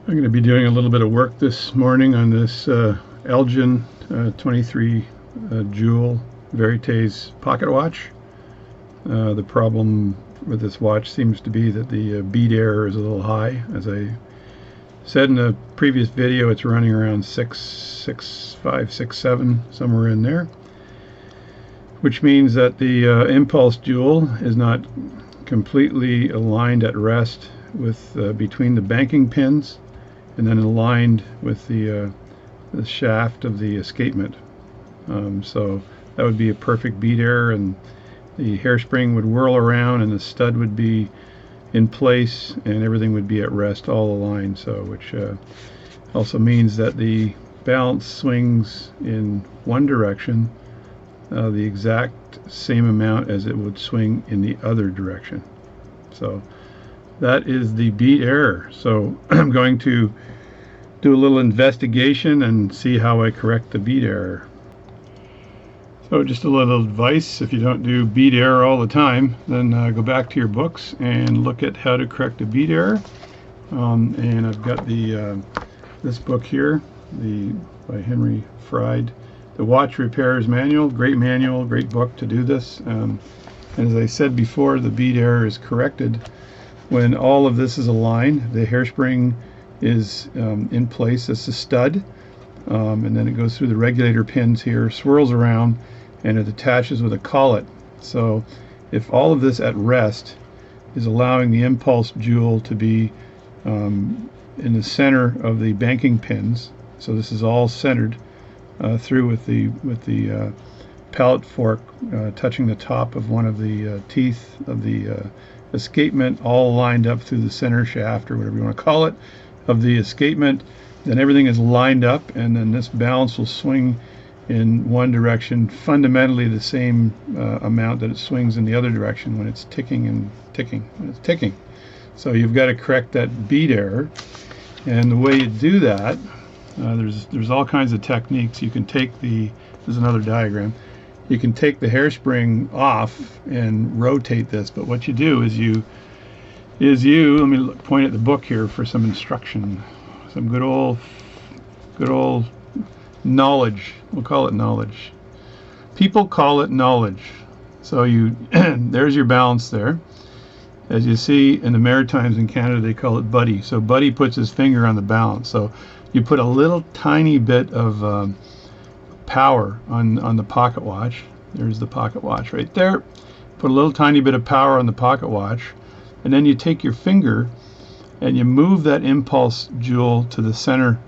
I'm going to be doing a little bit of work this morning on this Elgin 23 jewel Veritas pocket watch. The problem with this watch seems to be that the bead error is a little high. As I said in the previous video, it's running around 6.5, 6.7, somewhere in there, which means that the impulse jewel is not completely aligned at rest with between the banking pins and then aligned with the shaft of the escapement. So that would be a perfect bead error, and the hairspring would whirl around and the stud would be in place and everything would be at rest, all aligned. So which also means that the balance swings in one direction the exact same amount as it would swing in the other direction. So that is the bead error. So I'm going to do a little investigation and see how I correct the bead error. So just a little advice: if you don't do bead error all the time, then go back to your books and look at how to correct a bead error. And I've got the this book here, by Henry Fried, The Watch Repairer's Manual. Great manual, great book to do this. And as I said before, the bead error is corrected when all of this is aligned. The hairspring is in place as a stud, and then it goes through the regulator pins here, swirls around, and it attaches with a collet. So if all of this at rest is allowing the impulse jewel to be in the center of the banking pins, so this is all centered through with the pallet fork touching the top of one of the teeth of the escapement, all lined up through the center shaft, or whatever you want to call it, of the escapement, then everything is lined up, and then this balance will swing in one direction, fundamentally the same amount that it swings in the other direction when it's ticking and ticking, when it's ticking. So you've got to correct that bead error, and the way you do that, there's all kinds of techniques. You can take there's another diagram. You can take the hairspring off and rotate this, but what you do is let me point at the book here for some instruction, some good old knowledge. We'll call it knowledge. People call it knowledge. So there's your balance there. As you see in the Maritimes in Canada, they call it buddy. So buddy puts his finger on the balance. So you put a little tiny bit of power on the pocket watch. There's the pocket watch right there. Put a little tiny bit of power on the pocket watch, and then you take your finger and you move that impulse jewel to the center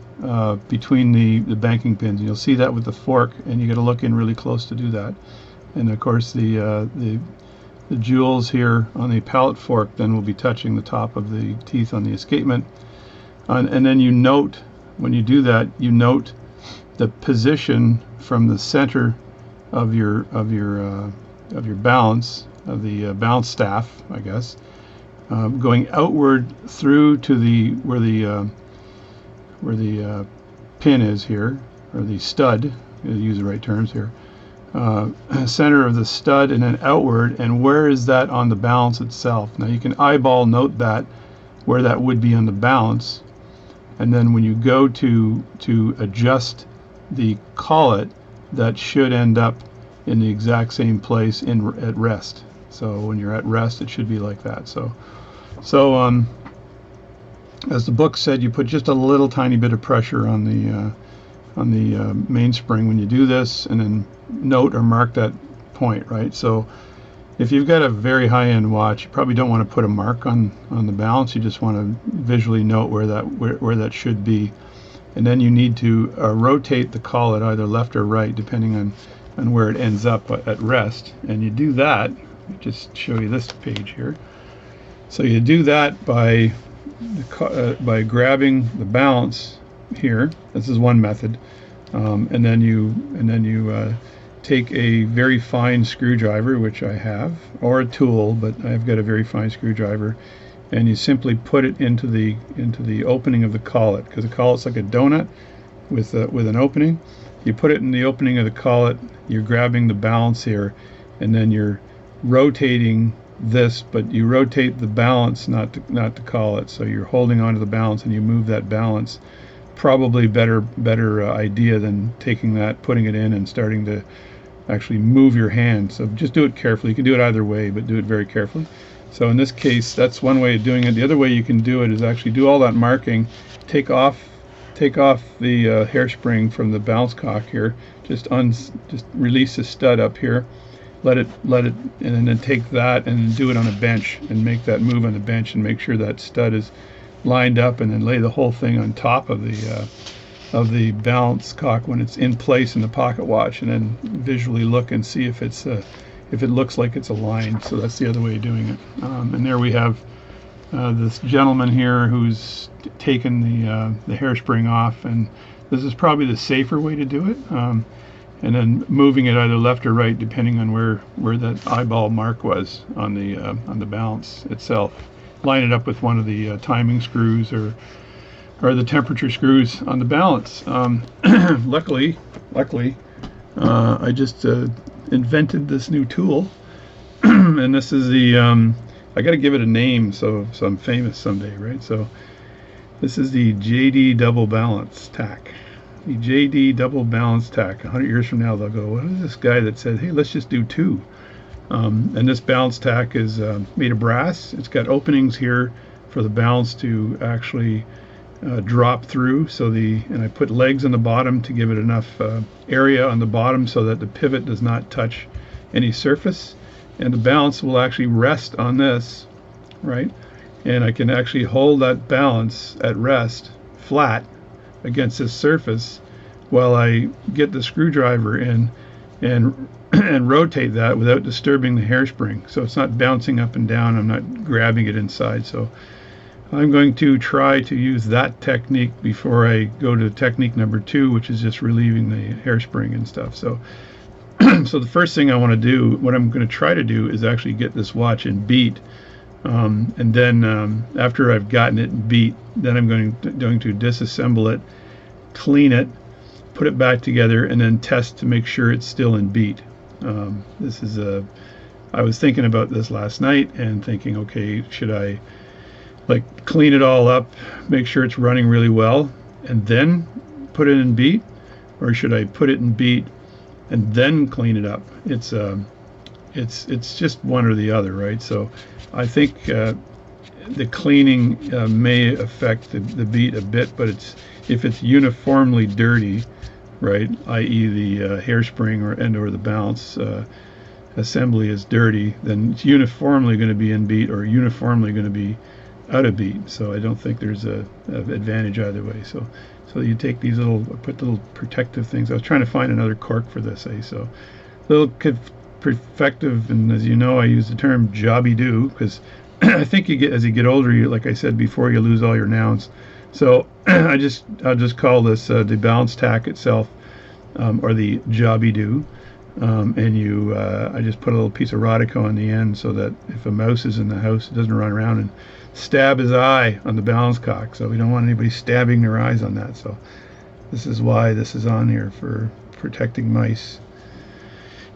between the banking pins. You'll see that with the fork, and you got to look in really close to do that. And of course the jewels here on the pallet fork then will be touching the top of the teeth on the escapement. And then you note, when you do that, you note the position from the center of your balance, of the balance staff, I guess, going outward through to where the pin is here, or the stud, to use the right terms here, center of the stud, and then outward. And where is that on the balance itself? Now you can eyeball note that, where that would be on the balance, and then when you go to adjust the collet, that should end up in the exact same place at rest. So when you're at rest, it should be like that. So as the book said, you put just a little tiny bit of pressure on the mainspring when you do this, and then note or mark that point, right? So if you've got a very high-end watch, you probably don't want to put a mark on the balance. You just want to visually note where that should be, and then you need to rotate the collet either left or right, depending on where it ends up at rest. And you do that. Let me just show you this page here. So you do that by grabbing the balance here. This is one method, and then you take a very fine screwdriver, which I have, or a tool, but I've got a very fine screwdriver, and you simply put it into the opening of the collet, because the collet's like a donut with an opening. You put it in the opening of the collet. You're grabbing the balance here, and then you're rotating this, but you rotate the balance, not to call it. So you're holding onto the balance and you move that balance. Probably better idea than taking that, putting it in, and starting to actually move your hand. So just do it carefully. You can do it either way, but do it very carefully. So in this case, that's one way of doing it. The other way you can do it is actually do all that marking, take off the hairspring from the balance cock here, just release the stud up here, let it, and then take that and do it on a bench and make that move on the bench and make sure that stud is lined up, and then lay the whole thing on top of the balance cock when it's in place in the pocket watch, and then visually look and see if it looks like it's aligned. So that's the other way of doing it. And there we have this gentleman here who's taken the hairspring off, and this is probably the safer way to do it. And then moving it either left or right depending on where that eyeball mark was on the balance itself. Line it up with one of the timing screws or the temperature screws on the balance. Luckily, I just invented this new tool, and this is the I got to give it a name so I'm famous someday, right? So this is the JD double balance tack. The JD double balance tack. 100 years from now, they'll go, what is this guy that said, hey, let's just do two? And this balance tack is made of brass. It's got openings here for the balance to actually drop through. And I put legs on the bottom to give it enough area on the bottom so that the pivot does not touch any surface. And the balance will actually rest on this, right? And I can actually hold that balance at rest, flat, against this surface while I get the screwdriver in and rotate that without disturbing the hairspring. So it's not bouncing up and down. I'm not grabbing it inside. So I'm going to try to use that technique before I go to technique number 2, which is just relieving the hairspring and stuff. So so the first thing I want to do, what I'm going to try to do, is actually get this watch in beat. And then after I've gotten it beat, then I'm going to disassemble it, clean it, put it back together, and then test to make sure it's still in beat. I was thinking about this last night and thinking, okay, should I clean it all up, make sure it's running really well, and then put it in beat, or should I put it in beat and then clean it up? It's just one or the other, right? So I think the cleaning may affect the beat a bit, but if it's uniformly dirty, right, i.e. the hairspring or the balance assembly is dirty, then it's uniformly going to be in beat or uniformly going to be out of beat. So I don't think there's an advantage either way. So you take these put little protective things. I was trying to find another cork for this, so little protective, and as you know, I use the term jobby-do because I think as you get older, like I said before, you lose all your nouns. So I'll just call this the balance tack itself, or the jobby-do. And I just put a little piece of Rodico on the end so that if a mouse is in the house, it doesn't run around and stab his eye on the balance cock. So we don't want anybody stabbing their eyes on that. So this is why this is on here, for protecting mice.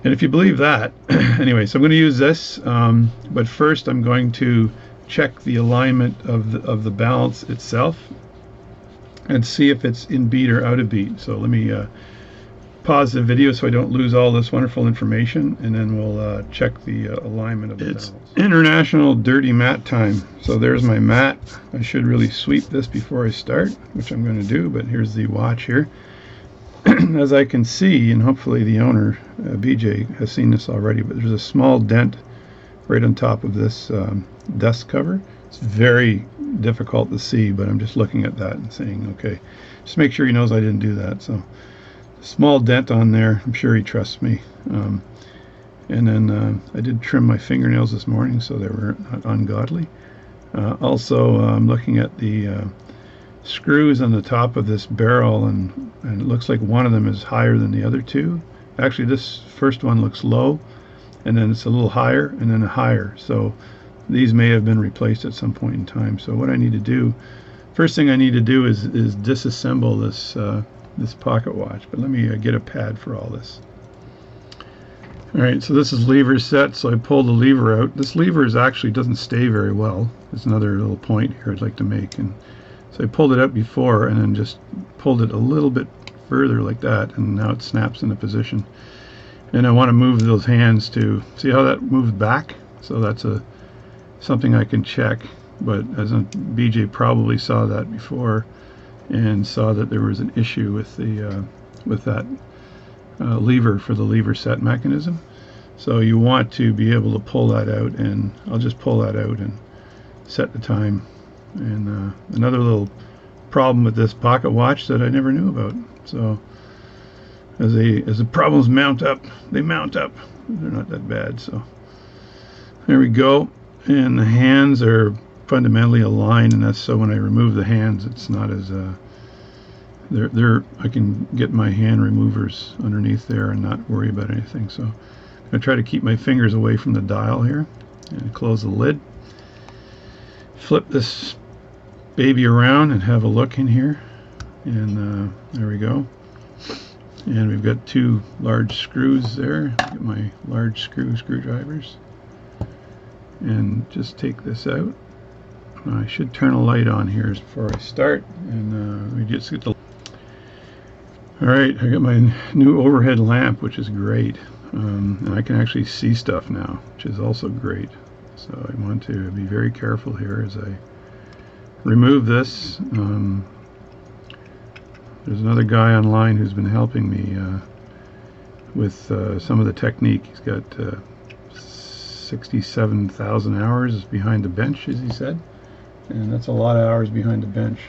And if you believe that, anyway, so I'm going to use this, but first I'm going to check the alignment of the balance itself and see if it's in beat or out of beat. So let me pause the video so I don't lose all this wonderful information, and then we'll check the alignment of the balance. It's International Dirty Mat time. So there's my mat. I should really sweep this before I start, which I'm going to do, but here's the watch here. As I can see, and hopefully the owner, BJ, has seen this already, but there's a small dent right on top of this dust cover. It's very difficult to see, but I'm just looking at that and saying, okay, just make sure he knows I didn't do that. So small dent on there. I'm sure he trusts me. And then I did trim my fingernails this morning, so they were not ungodly. Also, I'm looking at the screws on the top of this barrel, and it looks like one of them is higher than the other two. Actually, this first one looks low, and then it's a little higher, and then higher. So these may have been replaced at some point in time. So what I need to do, first thing I need to do is disassemble this pocket watch. But let me get a pad for all this. Alright, so this is lever set, so I pull the lever out. This lever actually doesn't stay very well. There's another little point here I'd like to make. And so I pulled it out before and then just pulled it a little bit further like that, and now it snaps into position. And I want to move those hands to see how that moves back. So that's something I can check. But as BJ probably saw that before and saw that there was an issue with the that lever for the lever set mechanism. So you want to be able to pull that out, and I'll just pull that out and set the time. And another little problem with this pocket watch that I never knew about. So as the problems mount up, they mount up. They're not that bad. So there we go. And the hands are fundamentally aligned, and that's so when I remove the hands, it's not as I can get my hand removers underneath there and not worry about anything. So I'm going to try to keep my fingers away from the dial here and close the lid. Flip this baby around and have a look in here, and there we go. And we've got two large screws there. Get my large screwdrivers and just take this out. I should turn a light on here before I start, and we just get the. Alright, I got my new overhead lamp, which is great, and I can actually see stuff now, which is also great. So I want to be very careful here as I remove this. There's another guy online who's been helping me with some of the technique. He's got 67,000 hours behind the bench, as he said, and that's a lot of hours behind the bench.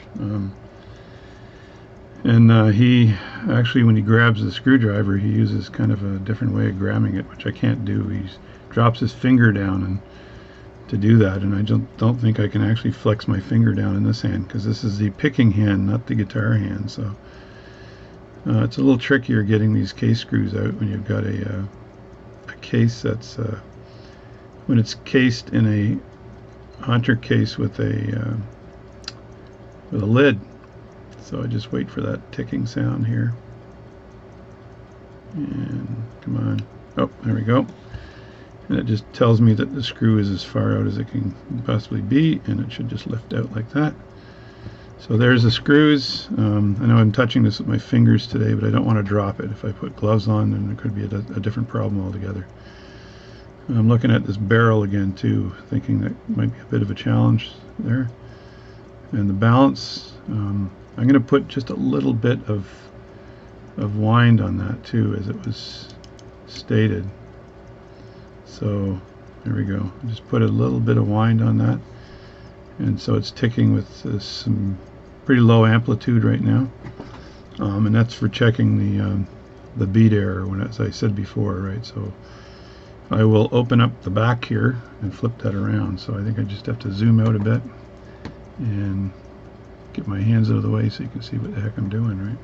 He actually, when he grabs the screwdriver, he uses kind of a different way of grabbing it, which I can't do. He drops his finger down and to do that, and I don't think I can actually flex my finger down in this hand, because this is the picking hand, not the guitar hand. So it's a little trickier getting these case screws out when you've got a case that's when it's cased in a hunter case with a lid. So I just wait for that ticking sound here. And come on. Oh, there we go. And it just tells me that the screw is as far out as it can possibly be, and it should just lift out like that. So there's the screws. I know I'm touching this with my fingers today, but I don't want to drop it. If I put gloves on, then there could be a different problem altogether. I'm looking at this barrel again too, thinking that might be a bit of a challenge there. And the balance, I'm going to put just a little bit of wind on that too, as it was stated. So there we go. Just put a little bit of wind on that, and so it's ticking with some pretty low amplitude right now, and that's for checking the beat error, when, as I said before, right? So I will open up the back here and flip that around. So I think I just have to zoom out a bit and get my hands out of the way so you can see what the heck I'm doing, right?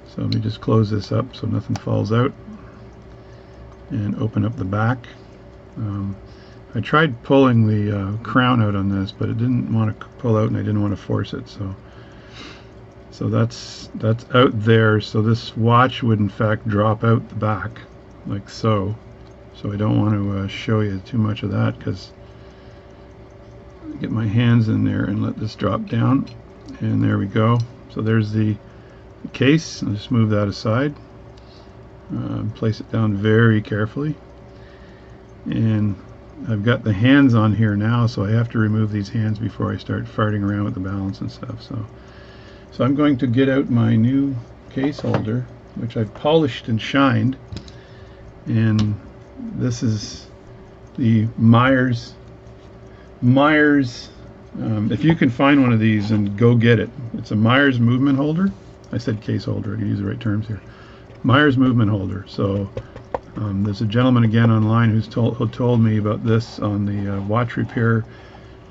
So let me just close this up so nothing falls out, and open up the back. I tried pulling the crown out on this, but it didn't want to pull out, and I didn't want to force it. So that's out there. So this watch would in fact drop out the back like so. So I don't want to show you too much of that, because get my hands in there and let this drop down, and there we go. So there's the case. I'll just move that aside, place it down very carefully, and I've got the hands on here now, so I have to remove these hands before I start farting around with the balance and stuff. So I'm going to get out my new case holder, which I've polished and shined, and this is the Myers. If you can find one of these, and go get it. It's a Myers movement holder. I said case holder. I use the right terms here. Myers movement holder. So there's a gentleman again online who told me about this on the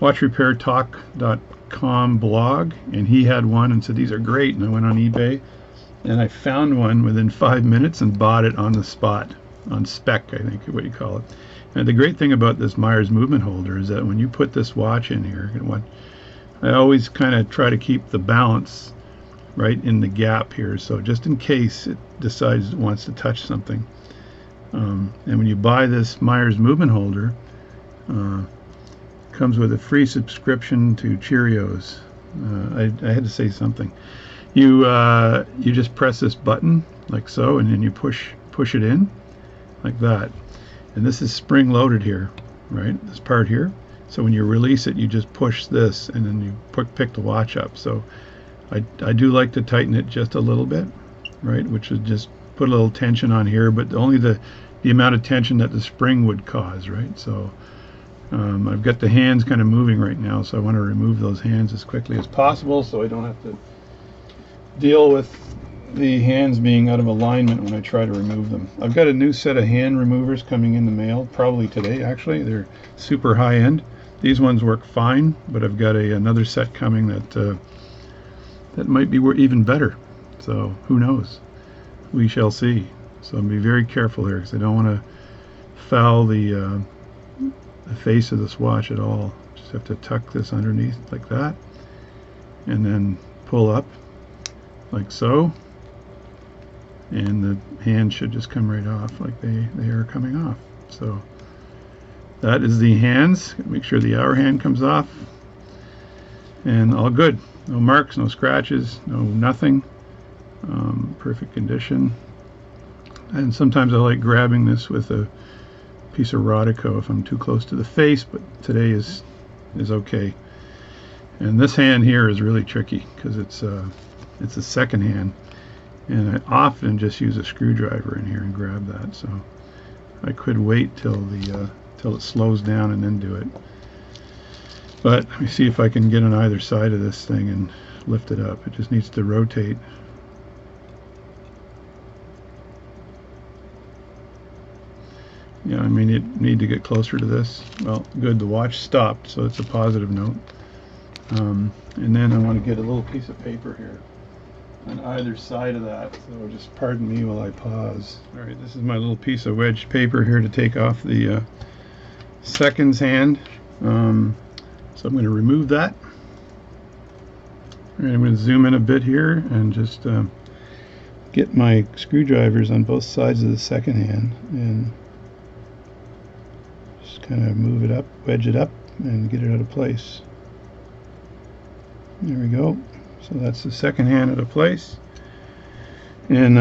watchrepairtalk.com blog, and he had one and said these are great. And I went on eBay and I found one within 5 minutes and bought it on the spot, on spec, I think is what you call it. And the great thing about this Myers movement holder is that when you put this watch in here, I always kind of try to keep the balance right in the gap here, so just in case it decides it wants to touch something, And when you buy this Myers movement holder, comes with a free subscription to Cheerios. I had to say something. You just press this button like so, and then you push it in like that. And this is spring loaded here, right? This part here. So when you release it, you just push this, and then you pick the watch up. So I do like to tighten it just a little bit, right? Which would just put a little tension on here, but only the amount of tension that the spring would cause, right? So I've got the hands kind of moving right now, so I want to remove those hands as quickly as possible so I don't have to deal with the hands being out of alignment when I try to remove them. I've got a new set of hand removers coming in the mail, probably today actually. They're super high end. These ones work fine, but I've got another set coming that might be even better. So who knows? We shall see. So I'll be very careful here because I don't want to foul the face of this watch at all. Just have to tuck this underneath like that, and then pull up like so, and the hand should just come right off like they are coming off. So that is the hands. Make sure the hour hand comes off, and all good. No marks, no scratches, no nothing. Perfect condition. And sometimes I like grabbing this with a piece of Rodico if I'm too close to the face, but today is okay. And this hand here is really tricky because it's a second hand, and I often just use a screwdriver in here and grab that. So I could wait till it slows down and then do it. But let me see if I can get on either side of this thing and lift it up. It just needs to rotate. Yeah, I mean, you need to get closer to this. Well, good, the watch stopped, so it's a positive note. And then I want to get a little piece of paper here on either side of that, so just pardon me while I pause. All right, this is my little piece of wedged paper here to take off the seconds hand. So I'm going to remove that. All right, I'm going to zoom in a bit here and just get my screwdrivers on both sides of the second hand and just kind of move it up, wedge it up, and get it out of place. There we go. So that's the second hand out of place. And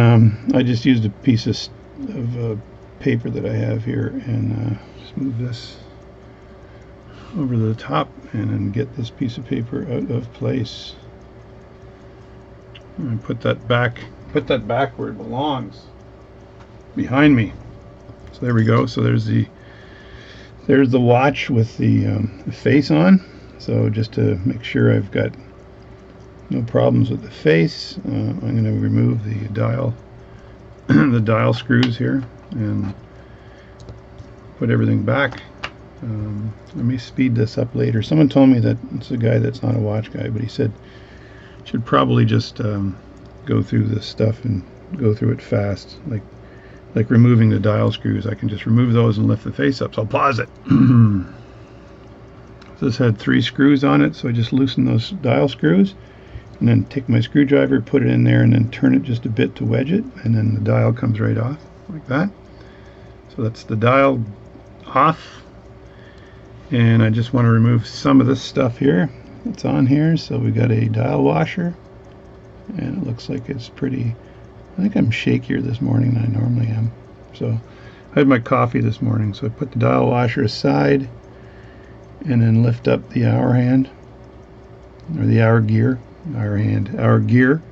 I just used a piece of paper that I have here, and just move this over the top and then get this piece of paper out of place. And put that back where it belongs, behind me. So there we go. So there's the watch with the face on. So just to make sure I've got no problems with the face, I'm going to remove the dial the dial screws here and put everything back. Let me speed this up later. Someone told me that it's a guy that's not a watch guy, but he said should probably just go through this stuff and go through it fast, like removing the dial screws. I can just remove those and lift the face up. So I'll pause it. This had 3 screws on it, so I just loosen those dial screws and then take my screwdriver, put it in there, and then turn it just a bit to wedge it, and then the dial comes right off like that. So that's the dial off, and I just want to remove some of this stuff here that's on here. So we got a dial washer, and it looks like it's pretty, I think I'm shakier this morning than I normally am. So I had my coffee this morning, so I put the dial washer aside and then lift up the hour hand, or the hour gear. Hour gear.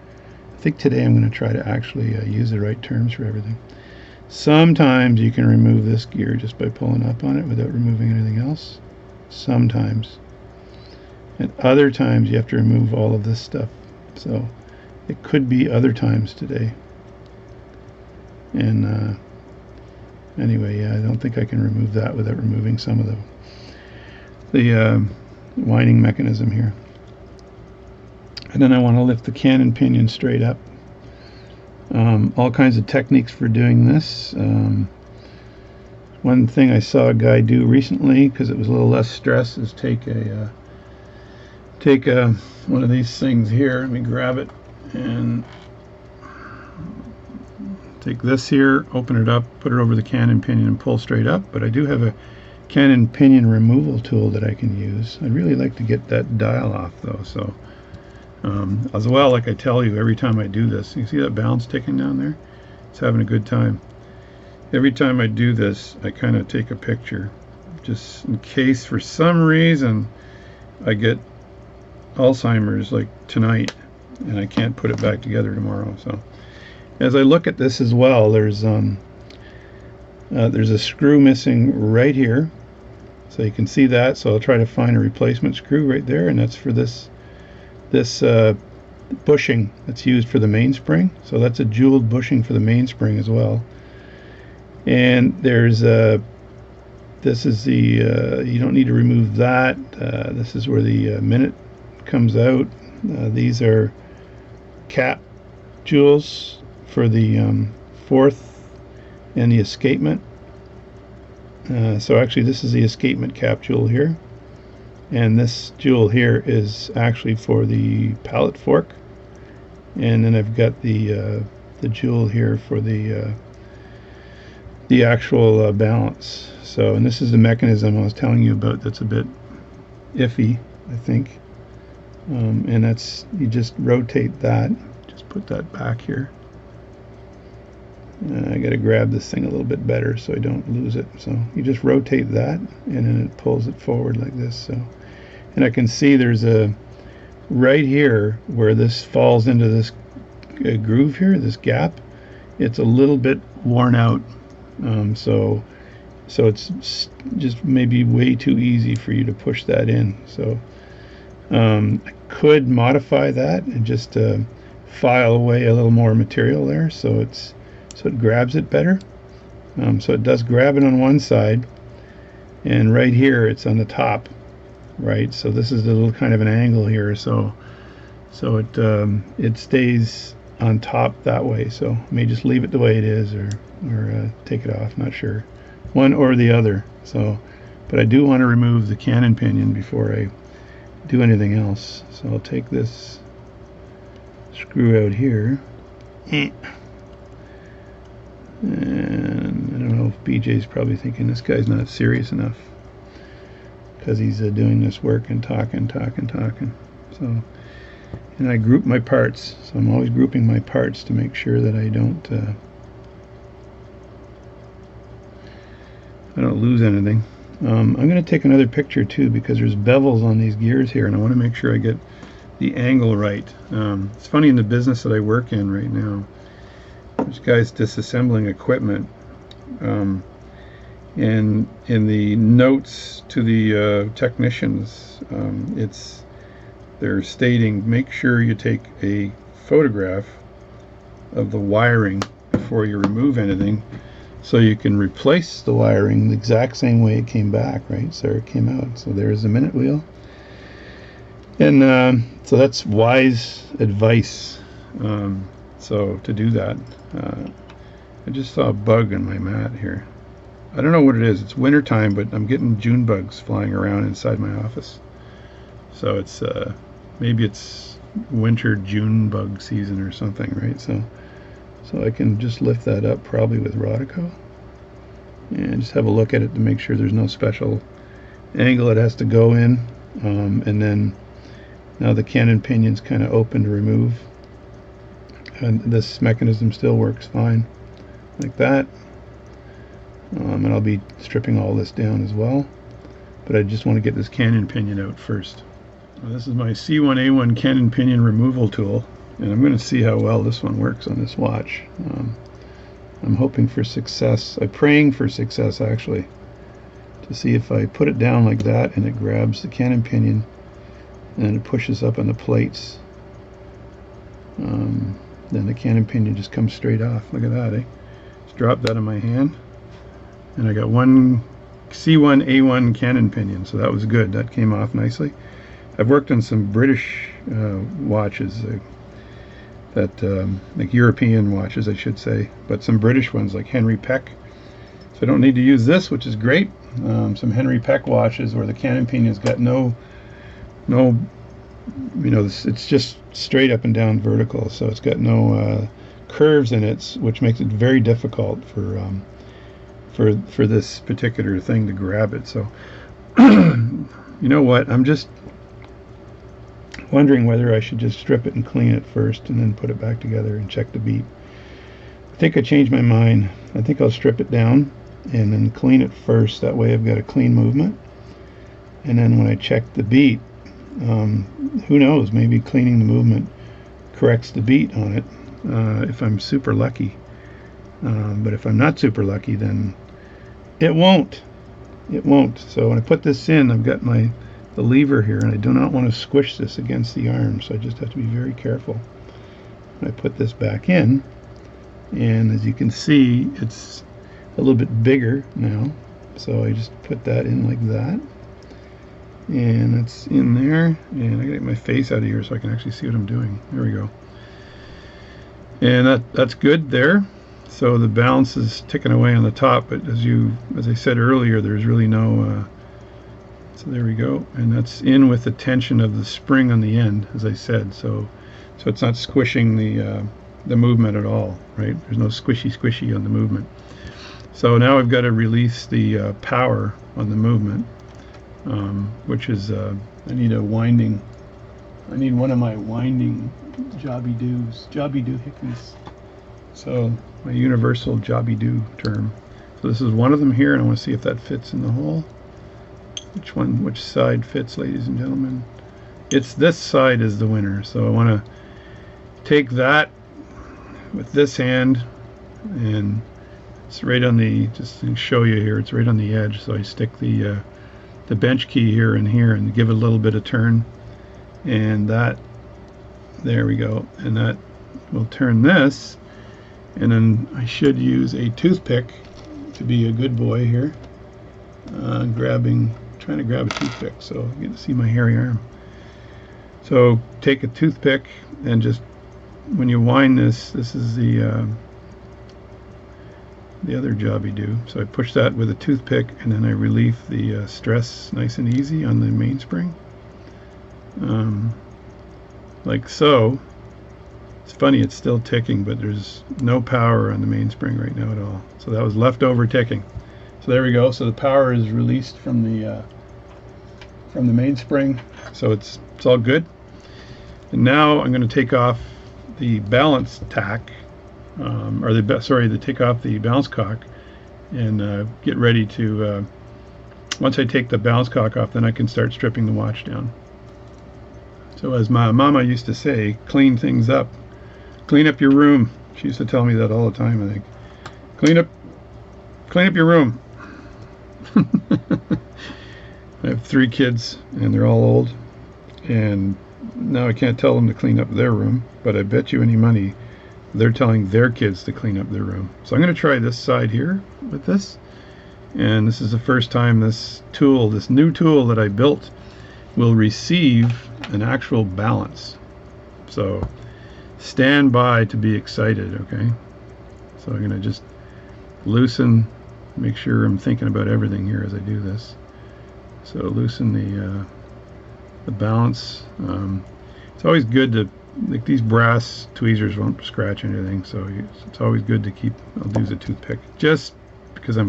I think today I'm going to try to actually use the right terms for everything. Sometimes you can remove this gear just by pulling up on it without removing anything else. Sometimes. And other times you have to remove all of this stuff. So it could be other times today. And anyway, yeah, I don't think I can remove that without removing some of the winding mechanism here. And then I want to lift the canon pinion straight up. All kinds of techniques for doing this. One thing I saw a guy do recently, because it was a little less stress, is take one of these things here. Let me grab it and take this here, open it up, put it over the cannon pinion and pull straight up. But I do have a cannon pinion removal tool that I can use. I'd really like to get that dial off though. So as well, like I tell you, every time I do this, you see that balance ticking down there? It's having a good time. Every time I do this, I kind of take a picture, just in case for some reason I get Alzheimer's like tonight and I can't put it back together tomorrow. So as I look at this as well, there's a screw missing right here, so you can see that. So I'll try to find a replacement screw right there, and that's for this bushing that's used for the mainspring. So that's a jeweled bushing for the mainspring as well. And there's this is the you don't need to remove that. This is where the minute comes out. These are cap jewels for the fourth and the escapement. So actually this is the escapement cap jewel here, and this jewel here is actually for the pallet fork, and then I've got the jewel here for the actual balance. So, and this is the mechanism I was telling you about that's a bit iffy, I think. And that's, you just rotate that, just put that back here. I got to grab this thing a little bit better so I don't lose it. So you just rotate that, and then it pulls it forward like this. So, and I can see there's a right here where this falls into this groove here, this gap. It's a little bit worn out. So it's just maybe way too easy for you to push that in. So I could modify that and just file away a little more material there, so it grabs it better. So it does grab it on one side, and right here it's on the top, right? So this is a little kind of an angle here, so it stays on top that way. So I may just leave it the way it is, or take it off, not sure, one or the other. So, but I do want to remove the cannon pinion before I do anything else. So I'll take this screw out here, and I don't know if BJ's probably thinking this guy's not serious enough because he's doing this work and talking. So, and I group my parts, so I'm always grouping my parts to make sure that I don't lose anything. I'm going to take another picture too, because there's bevels on these gears here, and I want to make sure I get the angle right. It's funny, in the business that I work in right now, there's guys disassembling equipment, and in the notes to the technicians, they're stating, make sure you take a photograph of the wiring before you remove anything, so you can replace the wiring the exact same way it came back, right? So it came out. So there's the minute wheel. And so that's wise advice. So to do that, I just saw a bug in my mat here. I don't know what it is. It's winter time, but I'm getting June bugs flying around inside my office. So it's maybe it's winter June bug season or something, right? So I can just lift that up probably with Rodico and just have a look at it to make sure there's no special angle it has to go in. And then now the cannon pinion's kind of open to remove, and this mechanism still works fine like that. And I'll be stripping all this down as well, but I just want to get this cannon pinion out first. Now, this is my C1A1 cannon pinion removal tool, and I'm going to see how well this one works on this watch. I'm hoping for success. I'm praying for success, actually, to see if I put it down like that and it grabs the cannon pinion and it pushes up on the plates. Then the cannon pinion just comes straight off. Look at that, eh? Just drop that in my hand, and I got one C1A1 cannon pinion, so that was good. That came off nicely. I've worked on some British watches, like European watches, I should say, but some British ones like Henry Peck. So I don't need to use this, which is great. Some Henry Peck watches where the cannon pinion's got no, it's just straight up and down vertical, so it's got no curves in it, which makes it very difficult for this particular thing to grab it. So you know what? I'm just wondering whether I should just strip it and clean it first and then put it back together and check the beat. I think I changed my mind. I think I'll strip it down and then clean it first. That way I've got a clean movement. And then when I check the beat, who knows, maybe cleaning the movement corrects the beat on it if I'm super lucky. But if I'm not super lucky, then it won't. It won't. So when I put this in, I've got the lever here, and I do not want to squish this against the arm, so I just have to be very careful. When I put this back in, and as you can see, it's a little bit bigger now, so I just put that in like that, and it's in there, and I gotta get my face out of here so I can actually see what I'm doing. There we go. And that's good there. So the balance is ticking away on the top, but as I said earlier, there's really no so there we go, and that's in with the tension of the spring on the end, as I said, so it's not squishing the movement at all, right? There's no squishy on the movement. So now I've got to release the power on the movement, which is I need one of my winding jobby-do hickeys. So my universal jobby-do term. So this is one of them here, and I want to see if that fits in the hole. Which side fits, ladies and gentlemen? It's this side is the winner. So I want to take that with this hand, and it's right on just to show you here, it's right on the edge. So I stick the bench key here and give it a little bit of turn, and there we go, and that will turn this, and then I should use a toothpick to be a good boy here, trying to grab a toothpick so you get to see my hairy arm. So take a toothpick and just, when you wind this is the other jobby-do. So I push that with a toothpick, and then I relieve the stress nice and easy on the mainspring, like so. It's funny, it's still ticking, but there's no power on the mainspring right now at all. So that was leftover ticking. So there we go. So the power is released from the mainspring. So it's all good. And now I'm going to take off the balance tack, take off the balance cock, and get ready to. Once I take the balance cock off, then I can start stripping the watch down. So as my mama used to say, clean things up. Clean up your room. She used to tell me that all the time, I think. Clean up your room. I have 3 kids, and they're all old, and now I can't tell them to clean up their room, but I bet you any money they're telling their kids to clean up their room. So I'm going to try this side here with this, and this is the first time this new tool that I built will receive an actual balance. So stand by to be excited, okay? So I'm going to just loosen, make sure I'm thinking about everything here as I do this. So loosen the balance. It's always good to, like, these brass tweezers won't scratch anything, so it's always good to keep. I'll use a toothpick just because I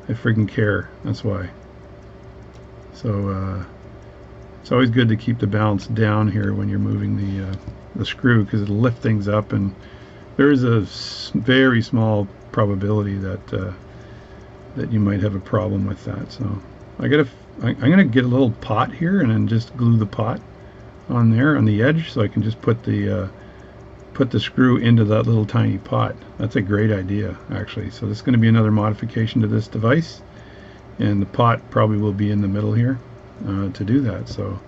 freaking care. That's why. So it's always good to keep the balance down here when you're moving the screw, because it'll lift things up, and there is a very small probability that you might have a problem with that. So I'm gonna get a little pot here and then just glue the pot on there on the edge, so I can just put the screw into that little tiny pot. That's a great idea, actually. So this is going to be another modification to this device, and the pot probably will be in the middle here to do that. So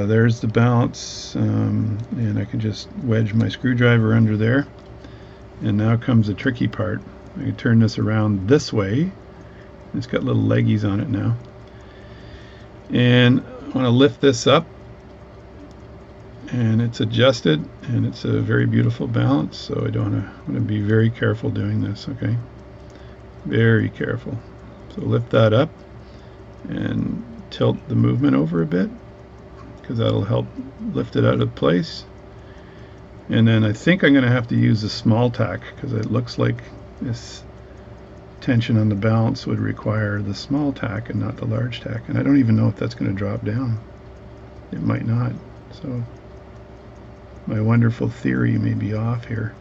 there's the balance, and I can just wedge my screwdriver under there. And now comes the tricky part. I can turn this around this way. It's got little leggies on it now, and I want to lift this up, and it's adjusted, and it's a very beautiful balance. So I want to be very careful doing this, okay? Very careful. So lift that up and tilt the movement over a bit, because that'll help lift it out of place. And then I think I'm going to have to use the small tack, because it looks like this tension on the balance would require the small tack and not the large tack. And I don't even know if that's going to drop down. It might not. So my wonderful theory may be off here.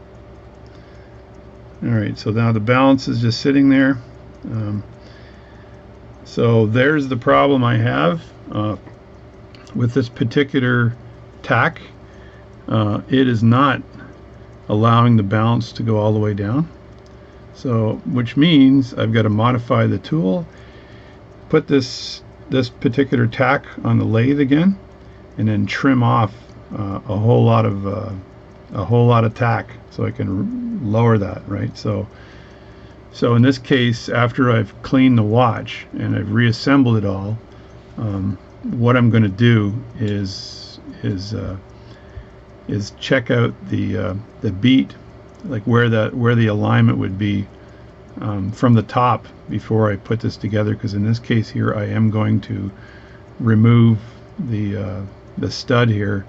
Alright, so now the balance is just sitting there. So there's the problem I have with this particular tack. It is not allowing the balance to go all the way down. So, which means I've got to modify the tool, put this particular tack on the lathe again, and then trim off a whole lot of tack so I can lower that, right? So in this case, after I've cleaned the watch and I've reassembled it all, what I'm going to do is check out the beat, like where the alignment would be from the top before I put this together, because in this case here I am going to remove the stud here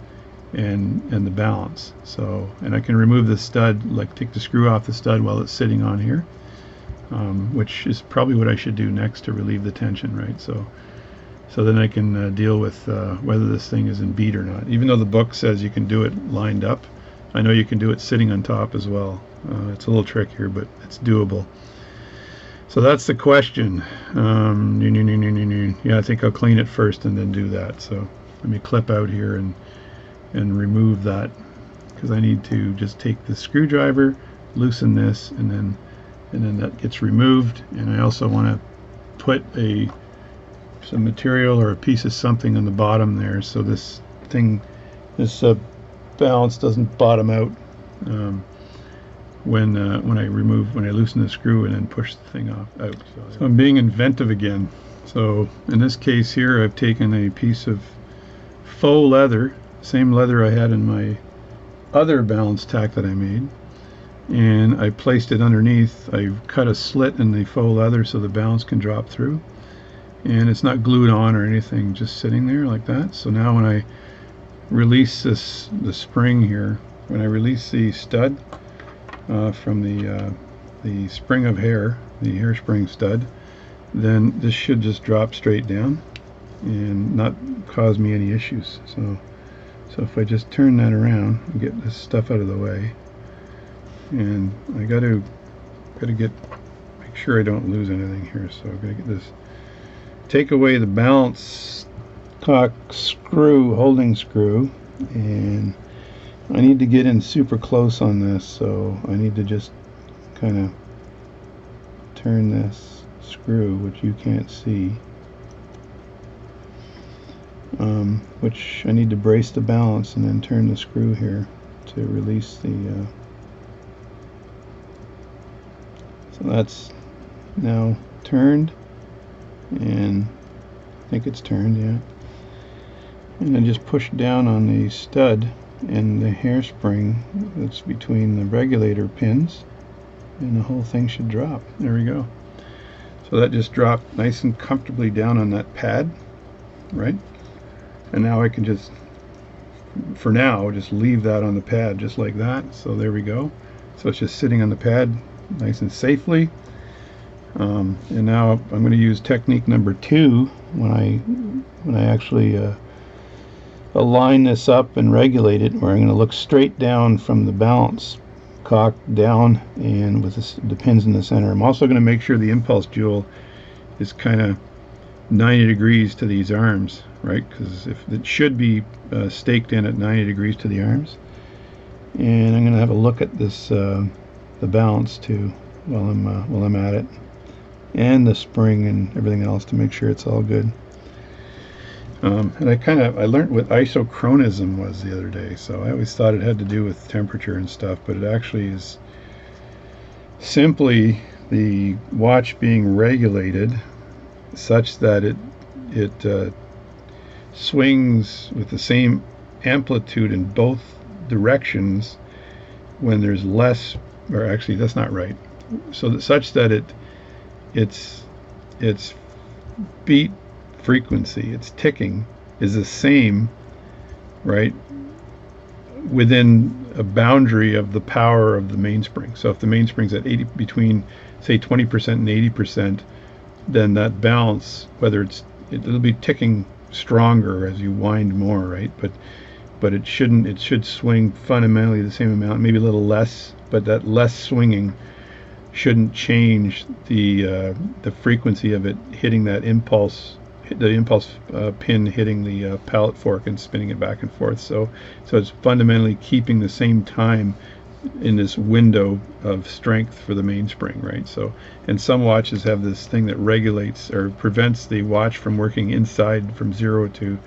and the balance. So, and I can remove the stud, like take the screw off the stud while it's sitting on here, which is probably what I should do next to relieve the tension, right? So then I can deal with whether this thing is in beat or not. Even though the book says you can do it lined up, I know you can do it sitting on top as well. It's a little trickier, but it's doable. So that's the question. Yeah, I think I'll clean it first and then do that. So let me clip out here and remove that, because I need to just take the screwdriver, loosen this, and then that gets removed. And I also want to put some material or a piece of something on the bottom there, so this balance doesn't bottom out when I loosen the screw and then push the thing out. So I'm being inventive again. So in this case here, I've taken a piece of faux leather, same leather I had in my other balance tack that I made, and I placed it underneath. I've cut a slit in the faux leather so the balance can drop through, and it's not glued on or anything, just sitting there like that. So now when I release the spring here, when I release the stud from the spring of hair, the hairspring stud, then this should just drop straight down and not cause me any issues. So if I just turn that around and get this stuff out of the way, and I got to make sure I don't lose anything here. So I've got to get this, take away the balance cock screw, holding screw, and I need to get in super close on this, so I need to just kind of turn this screw, which you can't see, which I need to brace the balance and then turn the screw here to release the so that's now turned, and I think it's turned, yeah. And then just push down on the stud and the hairspring that's between the regulator pins, and the whole thing should drop. There we go. So that just dropped nice and comfortably down on that pad, right? And now I can just, for now, just leave that on the pad just like that. So there we go. So it's just sitting on the pad nice and safely. And now I'm going to use technique number 2 when I actually align this up and regulate it, where I'm going to look straight down from the balance cock down, and with the pins in the center. I'm also going to make sure the impulse jewel is kind of 90 degrees to these arms, right? Because if it should be staked in at 90 degrees to the arms. And I'm going to have a look at this the balance too while I'm at it, and the spring and everything else, to make sure it's all good. And I learned what isochronism was the other day. So I always thought it had to do with temperature and stuff, but it actually is simply the watch being regulated such that it swings with the same amplitude in both directions when there's less, or actually that's not right. So that such that its beat frequency, its ticking, is the same, right, within a boundary of the power of the mainspring. So if the mainspring's at 80, between say 20% and 80%, then that balance, it'll be ticking stronger as you wind more, right? But it should swing fundamentally the same amount, maybe a little less, but that less swinging shouldn't change the frequency of it hitting that impulse, the impulse pin hitting the pallet fork and spinning it back and forth. So it's fundamentally keeping the same time in this window of strength for the mainspring, right? So, and some watches have this thing that regulates or prevents the watch from working inside from 0 to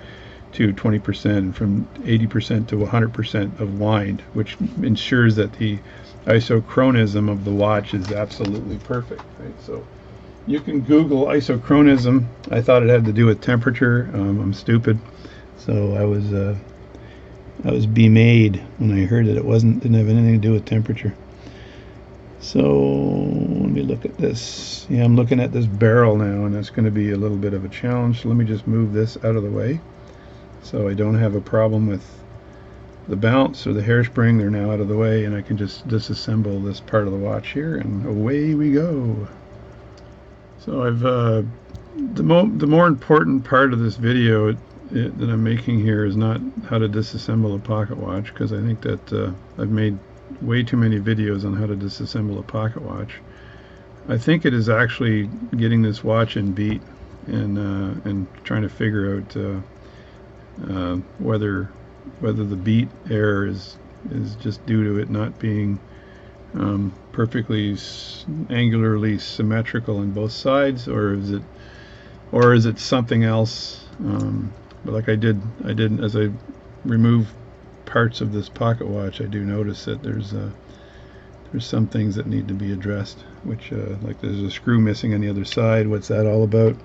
20% and from 80% to 100% of wind, which ensures that the isochronism of the watch is absolutely perfect, right? So you can Google isochronism. I thought it had to do with temperature. I'm stupid, so I was be-made when I heard that didn't have anything to do with temperature. So let me look at this. Yeah, I'm looking at this barrel now, and that's going to be a little bit of a challenge. So let me just move this out of the way so I don't have a problem with the bounce or the hairspring. They're now out of the way, and I can just disassemble this part of the watch here, and away we go. So I've the more important part of this video that I'm making here is not how to disassemble a pocket watch, because I think that I've made way too many videos on how to disassemble a pocket watch. I think it is actually getting this watch in beat and trying to figure out whether the beat error is just due to it not being perfectly angularly symmetrical on both sides, or is it something else. But like I did as I remove parts of this pocket watch, I do notice that there's some things that need to be addressed, which like there's a screw missing on the other side. What's that all about?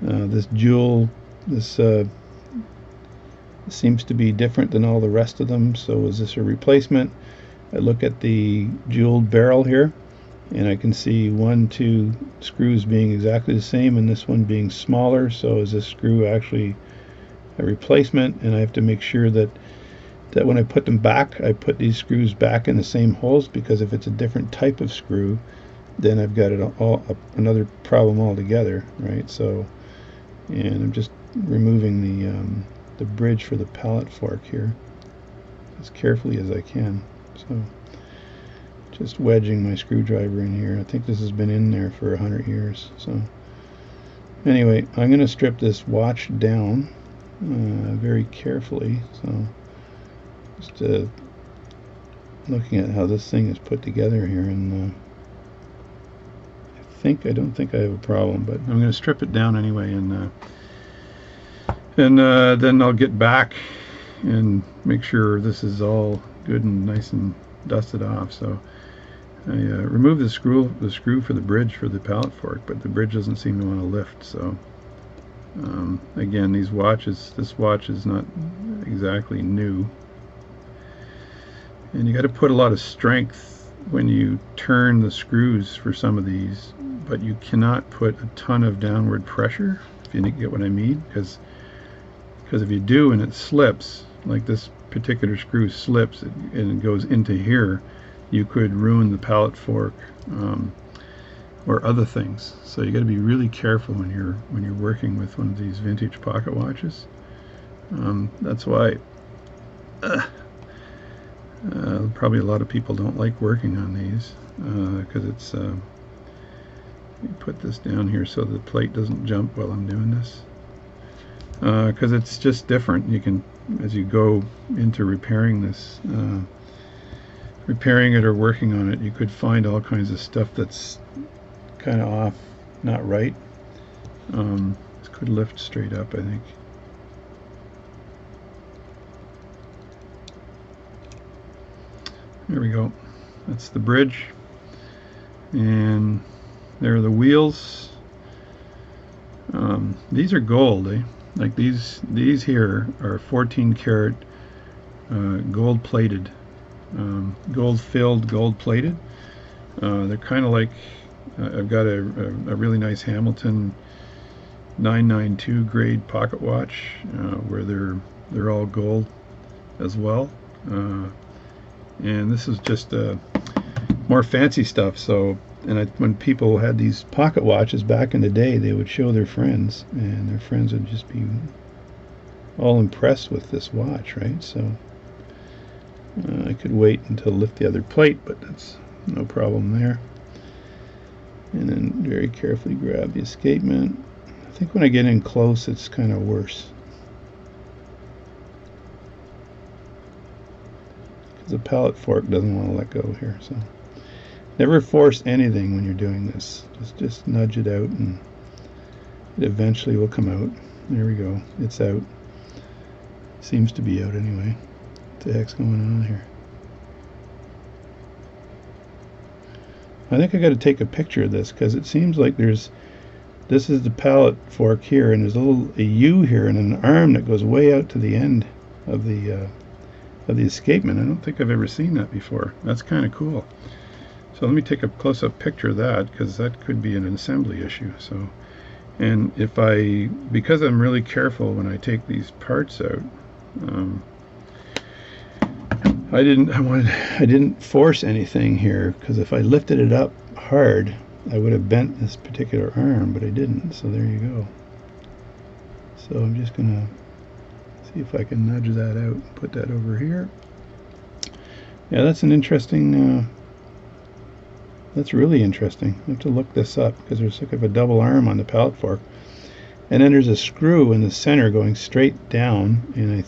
This jewel, this seems to be different than all the rest of them. So is this a replacement? I look at the jeweled barrel here, and I can see 2 screws being exactly the same and this one being smaller. So is this screw actually a replacement? And I have to make sure that when I put them back, I put these screws back in the same holes, because if it's a different type of screw, then I've got another problem altogether, right? So, and I'm just removing the bridge for the pallet fork here as carefully as I can. So just wedging my screwdriver in here. I think this has been in there for 100 years. So anyway, I'm going to strip this watch down very carefully. So just looking at how this thing is put together here, and I don't think I have a problem, but I'm going to strip it down anyway, and then I'll get back and make sure this is all good and nice and dusted off. So I removed the screw for the bridge for the pallet fork, but the bridge doesn't seem to want to lift. So again, this watch is not exactly new, and you got to put a lot of strength when you turn the screws for some of these, but you cannot put a ton of downward pressure, if you get what I mean, because if you do and it slips, like this particular screw slips and it goes into here, you could ruin the pallet fork or other things. So you got to be really careful when you're working with one of these vintage pocket watches. That's why probably a lot of people don't like working on these, because it's you put this down here so the plate doesn't jump while I'm doing this, because it's just different. You can, as you go into repairing this, repairing it or working on it, you could find all kinds of stuff that's kind of off, not right. This could lift straight up, I think. There we go. That's the bridge, and there are the wheels. These are gold, eh? Like these here are 14 karat gold plated, gold filled, gold plated. They're kind of like, I've got a really nice Hamilton 992 grade pocket watch where they're all gold as well. And this is just more fancy stuff. So, when people had these pocket watches back in the day, they would show their friends, and their friends would just be all impressed with this watch, right? So I could wait until lift the other plate, but that's no problem there. And then very carefully grab the escapement. I think when I get in close, it's kind of worse, because the pallet fork doesn't want to let go here. So never force anything when you're doing this. Just nudge it out, and it eventually will come out. There we go. It's out. Seems to be out anyway. What the heck's going on here? I think I got to take a picture of this, because it seems like this is the pallet fork here, and there's a U here and an arm that goes way out to the end of the escapement. I don't think I've ever seen that before. That's kind of cool. So let me take a close-up picture of that, because that could be an assembly issue. So, and because I'm really careful when I take these parts out, I didn't force anything here, because if I lifted it up hard, I would have bent this particular arm, but I didn't. So there you go. So I'm just gonna see if I can nudge that out and put that over here. Yeah, that's an interesting. That's really interesting. I have to look this up, because there's sort of a double arm on the pallet fork, and then there's a screw in the center going straight down, and I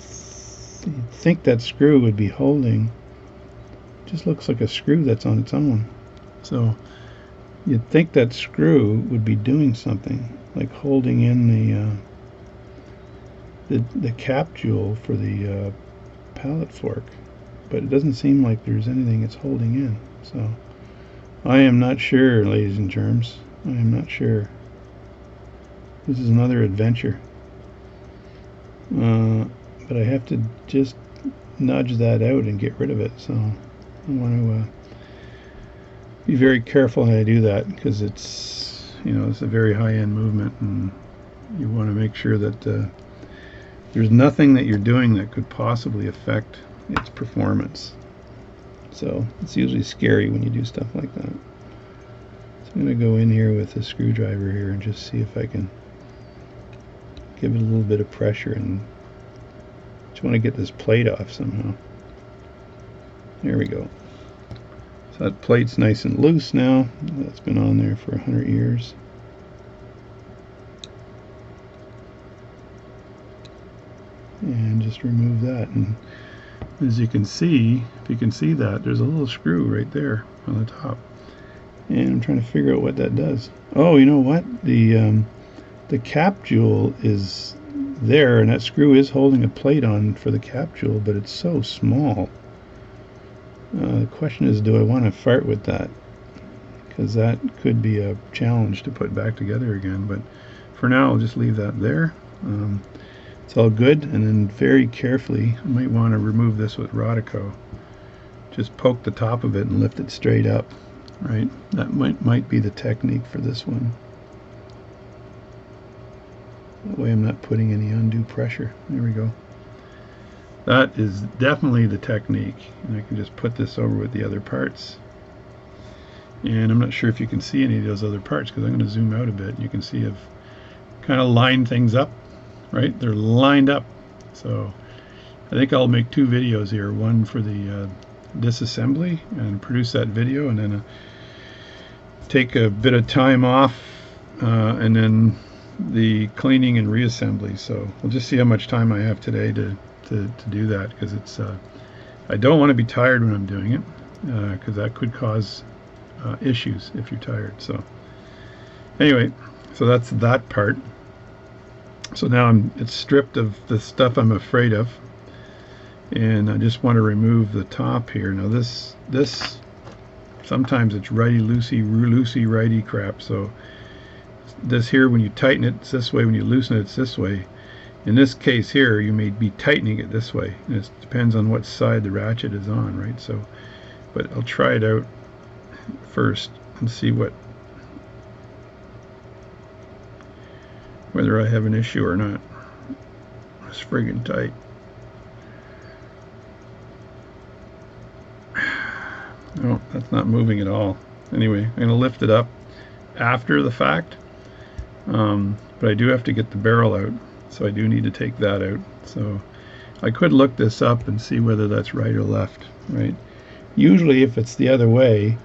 think that screw would be holding. Just looks like a screw that's on its own. So you'd think that screw would be doing something, like holding in the cap jewel for the pallet fork, but it doesn't seem like there's anything it's holding in. So I am not sure, ladies and germs. I am not sure. This is another adventure. But I have to just nudge that out and get rid of it. So I want to be very careful how I do that, because it's a very high-end movement, and you want to make sure that there's nothing that you're doing that could possibly affect its performance. So it's usually scary when you do stuff like that. So I'm going to go in here with a screwdriver here and just see if I can give it a little bit of pressure, and just want to get this plate off somehow. There we go. So that plate's nice and loose now. That's been on there for 100 years. And just remove that. And as you can see, if you can see that, there's a little screw right there on the top. And I'm trying to figure out what that does. Oh, you know what? The cap jewel is there, and that screw is holding a plate on for the cap jewel, but it's so small. The question is, do I want to fart with that? Because that could be a challenge to put back together again. But for now, I'll just leave that there. It's all good. And then very carefully, I might want to remove this with Rodico. Just poke the top of it and lift it straight up. Right? That might be the technique for this one. That way I'm not putting any undue pressure. There we go. That is definitely the technique. And I can just put this over with the other parts. And I'm not sure if you can see any of those other parts, because I'm going to zoom out a bit. You can see I've kind of lined things up, right? They're lined up. So I think I'll make two videos here. One for the disassembly and produce that video, and then take a bit of time off, and then the cleaning and reassembly. So we'll just see how much time I have today to do that, because it's I don't want to be tired when I'm doing it, because that could cause issues if you're tired. So anyway, so that's that part. So now it's stripped of the stuff I'm afraid of, and I just want to remove the top here. Now this sometimes it's loosey righty crap. So this here, when you tighten it, it's this way. When you loosen it, it's this way. In this case here, you may be tightening it this way. And it depends on what side the ratchet is on, right? So, but I'll try it out first and see whether I have an issue or not. It's friggin' tight. No, that's not moving at all. Anyway, I'm going to lift it up after the fact, but I do have to get the barrel out, so I do need to take that out. So I could look this up and see whether that's right or left, right? Usually if it's the other way,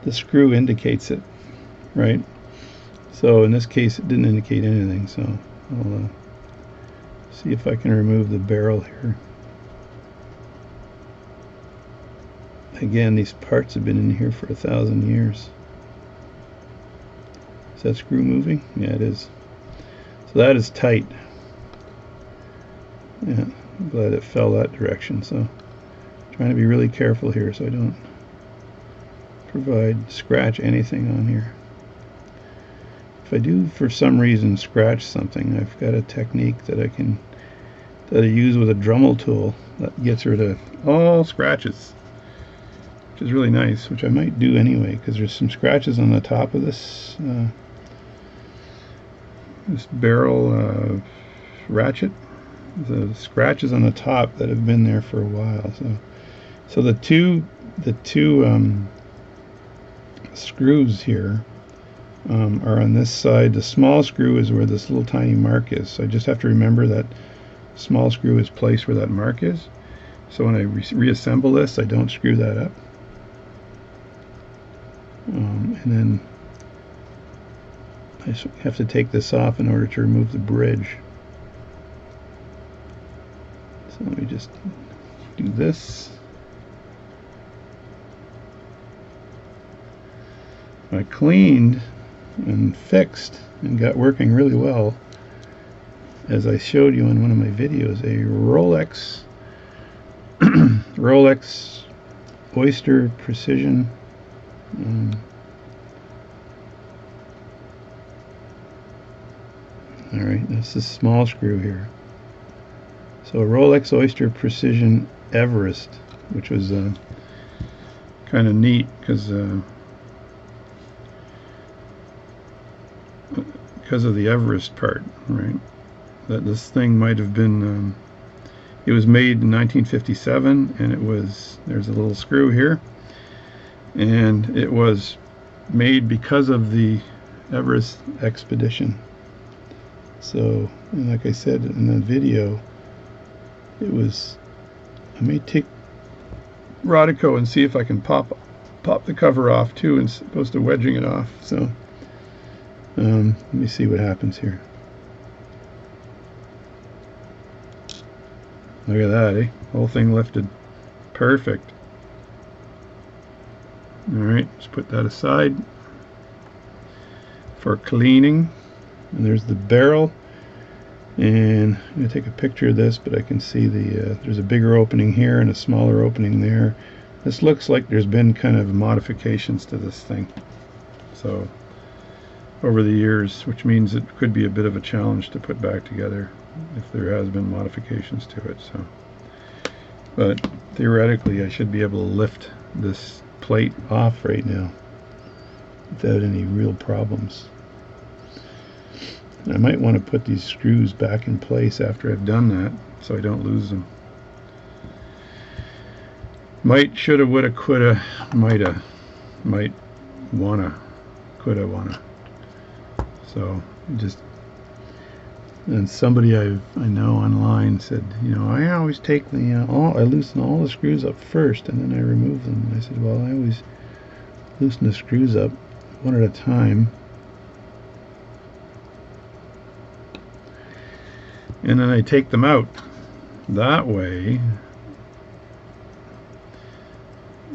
the screw indicates it, right? So in this case it didn't indicate anything, so I'll see if I can remove the barrel here. Again, these parts have been in here for 1,000 years. Is that screw moving? Yeah, it is. So that is tight. Yeah, I'm glad it fell that direction. So I'm trying to be really careful here so I don't scratch anything on here. If I do for some reason scratch something, I've got a technique that I use with a Dremel tool that gets rid of all scratches, which is really nice, which I might do anyway because there's some scratches on the top of this barrel ratchet. The scratches on the top that have been there for a while. So the two screws here are on this side. The small screw is where this little tiny mark is. So I just have to remember that small screw is placed where that mark is. So when I reassemble this, I don't screw that up. And then I have to take this off in order to remove the bridge. So let me just do this. I cleaned and fixed and got working really well, as I showed you in one of my videos, a Rolex Oyster Precision alright, that's the small screw here. So a Rolex Oyster Precision Everest, which was kind of neat because of the Everest part, right? That this thing might have been, it was made in 1957, and there's a little screw here, and it was made because of the Everest expedition. So, and like I said in the video, I may take Rodico and see if I can pop the cover off too, as opposed to wedging it off. So let me see what happens here. Look at that, eh? Whole thing lifted. Perfect. Alright, let's put that aside for cleaning. And there's the barrel. And I'm going to take a picture of this, but I can see there's a bigger opening here and a smaller opening there. This looks like there's been kind of modifications to this thing. So over the years, which means it could be a bit of a challenge to put back together if there has been modifications to it. So, but theoretically I should be able to lift this plate off right now without any real problems. And I might want to put these screws back in place after I've done that so I don't lose them. Might, shoulda, woulda, coulda, mighta, might, wanna, coulda, wanna. So just, and somebody I know online said, you know, I always take I loosen all the screws up first and then I remove them. And I said, well, I always loosen the screws up one at a time, and then I take them out. That way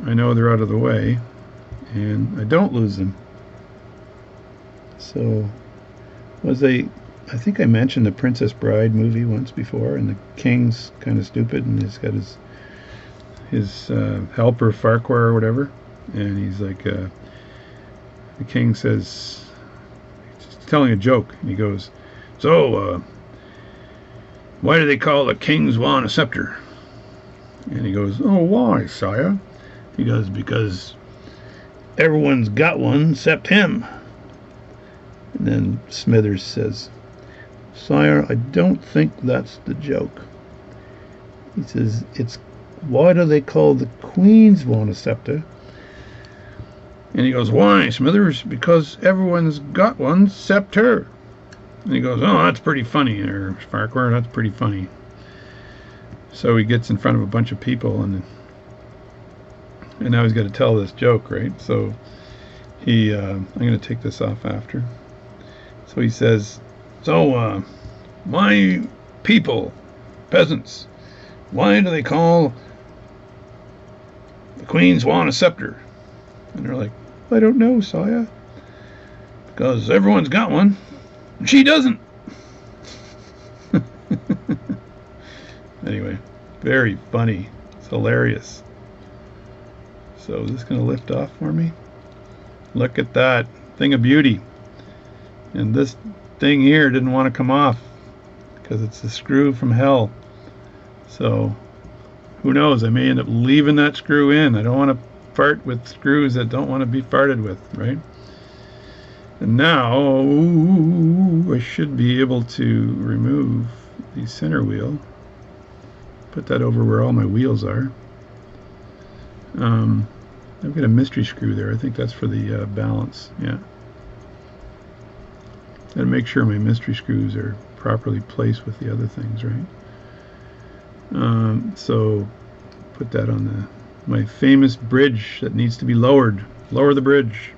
I know they're out of the way and I don't lose them. So I think I mentioned the Princess Bride movie once before, and the king's kind of stupid and he's got his helper Farquhar or whatever, and he's like, the king says, he's telling a joke, and he goes, so why do they call the king's wand a scepter? And he goes, oh, why, sire? He goes, because everyone's got one except him. And then Smithers says, sire, I don't think that's the joke. He says, it's why do they call the queen's wand a scepter? And he goes, "Why, Smithers? Because everyone's got one except her." And he goes, "Oh, that's pretty funny there, Farquhar. That's pretty funny." So he gets in front of a bunch of people, and now he's got to tell this joke, right? So I'm going to take this off after. So he says, "So, my people, peasants, why do they call the Queen's Swan a scepter?" And they're like, "I don't know, Sire." "Because everyone's got one, and she doesn't." Anyway, very funny. It's hilarious. So is this going to lift off for me? Look at that thing of beauty. And this thing here didn't want to come off because it's a screw from hell. So who knows? I may end up leaving that screw in. I don't want to fart with screws that don't want to be farted with, right? And now I should be able to remove the center wheel. Put that over where all my wheels are. I've got a mystery screw there. I think that's for the balance. Yeah. Gotta make sure my mystery screws are properly placed with the other things, right? So put that on my famous bridge that needs to be lowered. Lower the bridge.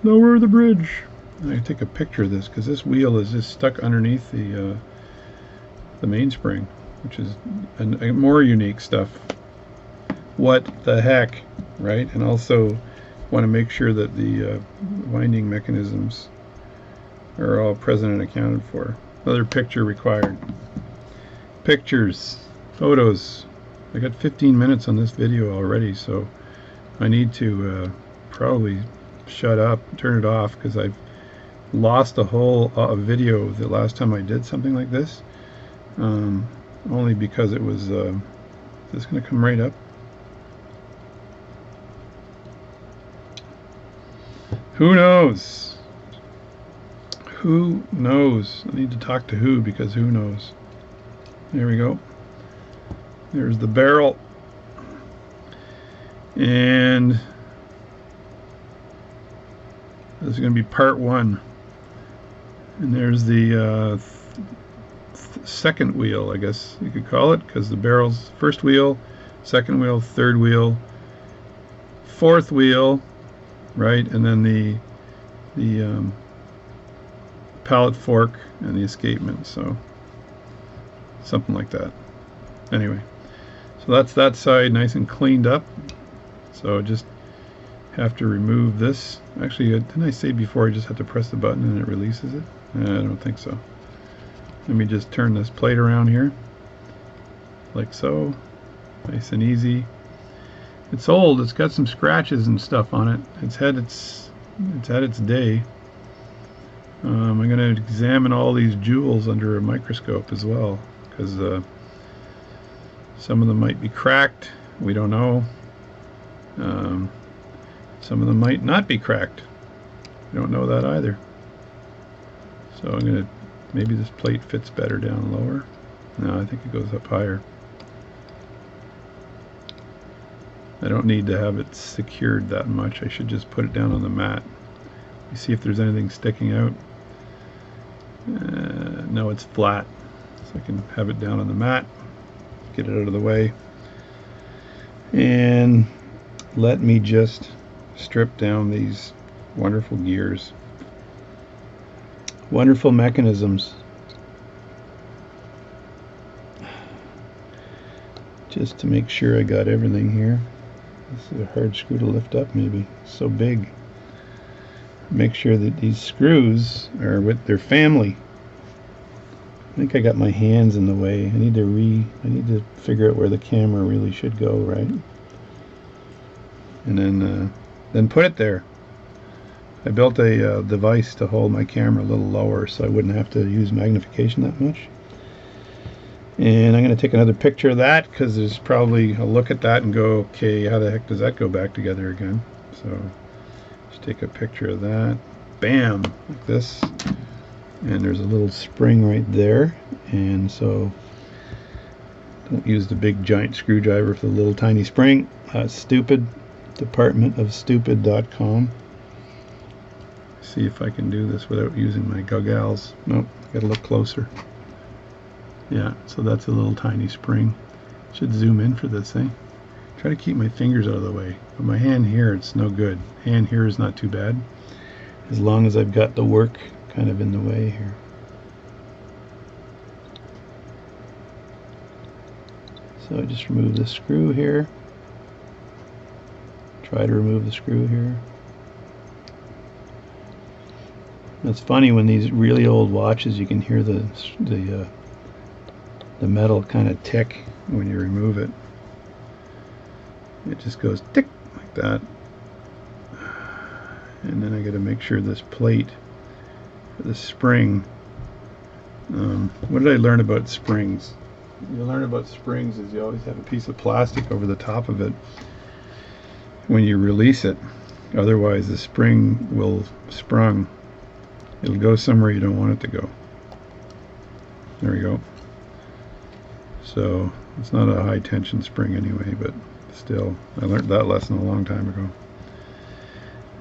Lower the bridge. I take a picture of this because this wheel is just stuck underneath the mainspring, which is a more unique stuff. What the heck, right? And also want to make sure that the winding mechanisms are all present and accounted for. Another picture required. Pictures, photos. I got 15 minutes on this video already, so I need to probably shut up, turn it off, because I've lost a whole video the last time I did something like this. Only because it was this going to come right up. Who knows? Who knows? I need to talk to who, because who knows? There we go. There's the barrel. And this is going to be part one. And there's the second wheel, I guess you could call it, because the barrel's first wheel, second wheel, third wheel, fourth wheel, right? And then the pallet fork and the escapement, so something like that. Anyway, so that's that side nice and cleaned up. So just have to remove this. Actually, didn't I say before I just have to press the button and it releases it? I don't think so. Let me just turn this plate around here, like so. Nice and easy. It's old. It's got some scratches and stuff on it. It's had its day. I'm going to examine all these jewels under a microscope as well, because some of them might be cracked. We don't know. Some of them might not be cracked. We don't know that either. So I'm going to, maybe this plate fits better down lower. No, I think it goes up higher. I don't need to have it secured that much. I should just put it down on the mat. You see if there's anything sticking out. No, it's flat. So I can have it down on the mat. Get it out of the way. And let me just strip down these wonderful gears. Wonderful mechanisms. Just to make sure I got everything here. This is a hard screw to lift up, maybe. It's so big. Make sure that these screws are with their family. I think I got my hands in the way. I need to figure out where the camera really should go, right? And then put it there. I built a device to hold my camera a little lower so I wouldn't have to use magnification that much. And I'm going to take another picture of that, because there's probably a look at that and go, okay, how the heck does that go back together again? So just take a picture of that. Bam, like this. And there's a little spring right there. And so don't use the big giant screwdriver for the little tiny spring. That's stupid. departmentofstupid.com. See if I can do this without using my goggles. Nope, gotta look closer. Yeah, so that's a little tiny spring. Should zoom in for this, eh? Try to keep my fingers out of the way. But my hand here, it's no good. Hand here is not too bad, as long as I've got the work kind of in the way here. So I just remove the screw here. Try to remove the screw here. It's funny, when these really old watches, you can hear the metal kind of tick when you remove it. It just goes tick like that. And then I got to make sure this plate, this spring. What did I learn about springs? You learn about springs is you always have a piece of plastic over the top of it when you release it. Otherwise, the spring will sprung. It'll go somewhere you don't want it to go. There we go. So it's not a high tension spring anyway, but still, I learned that lesson a long time ago.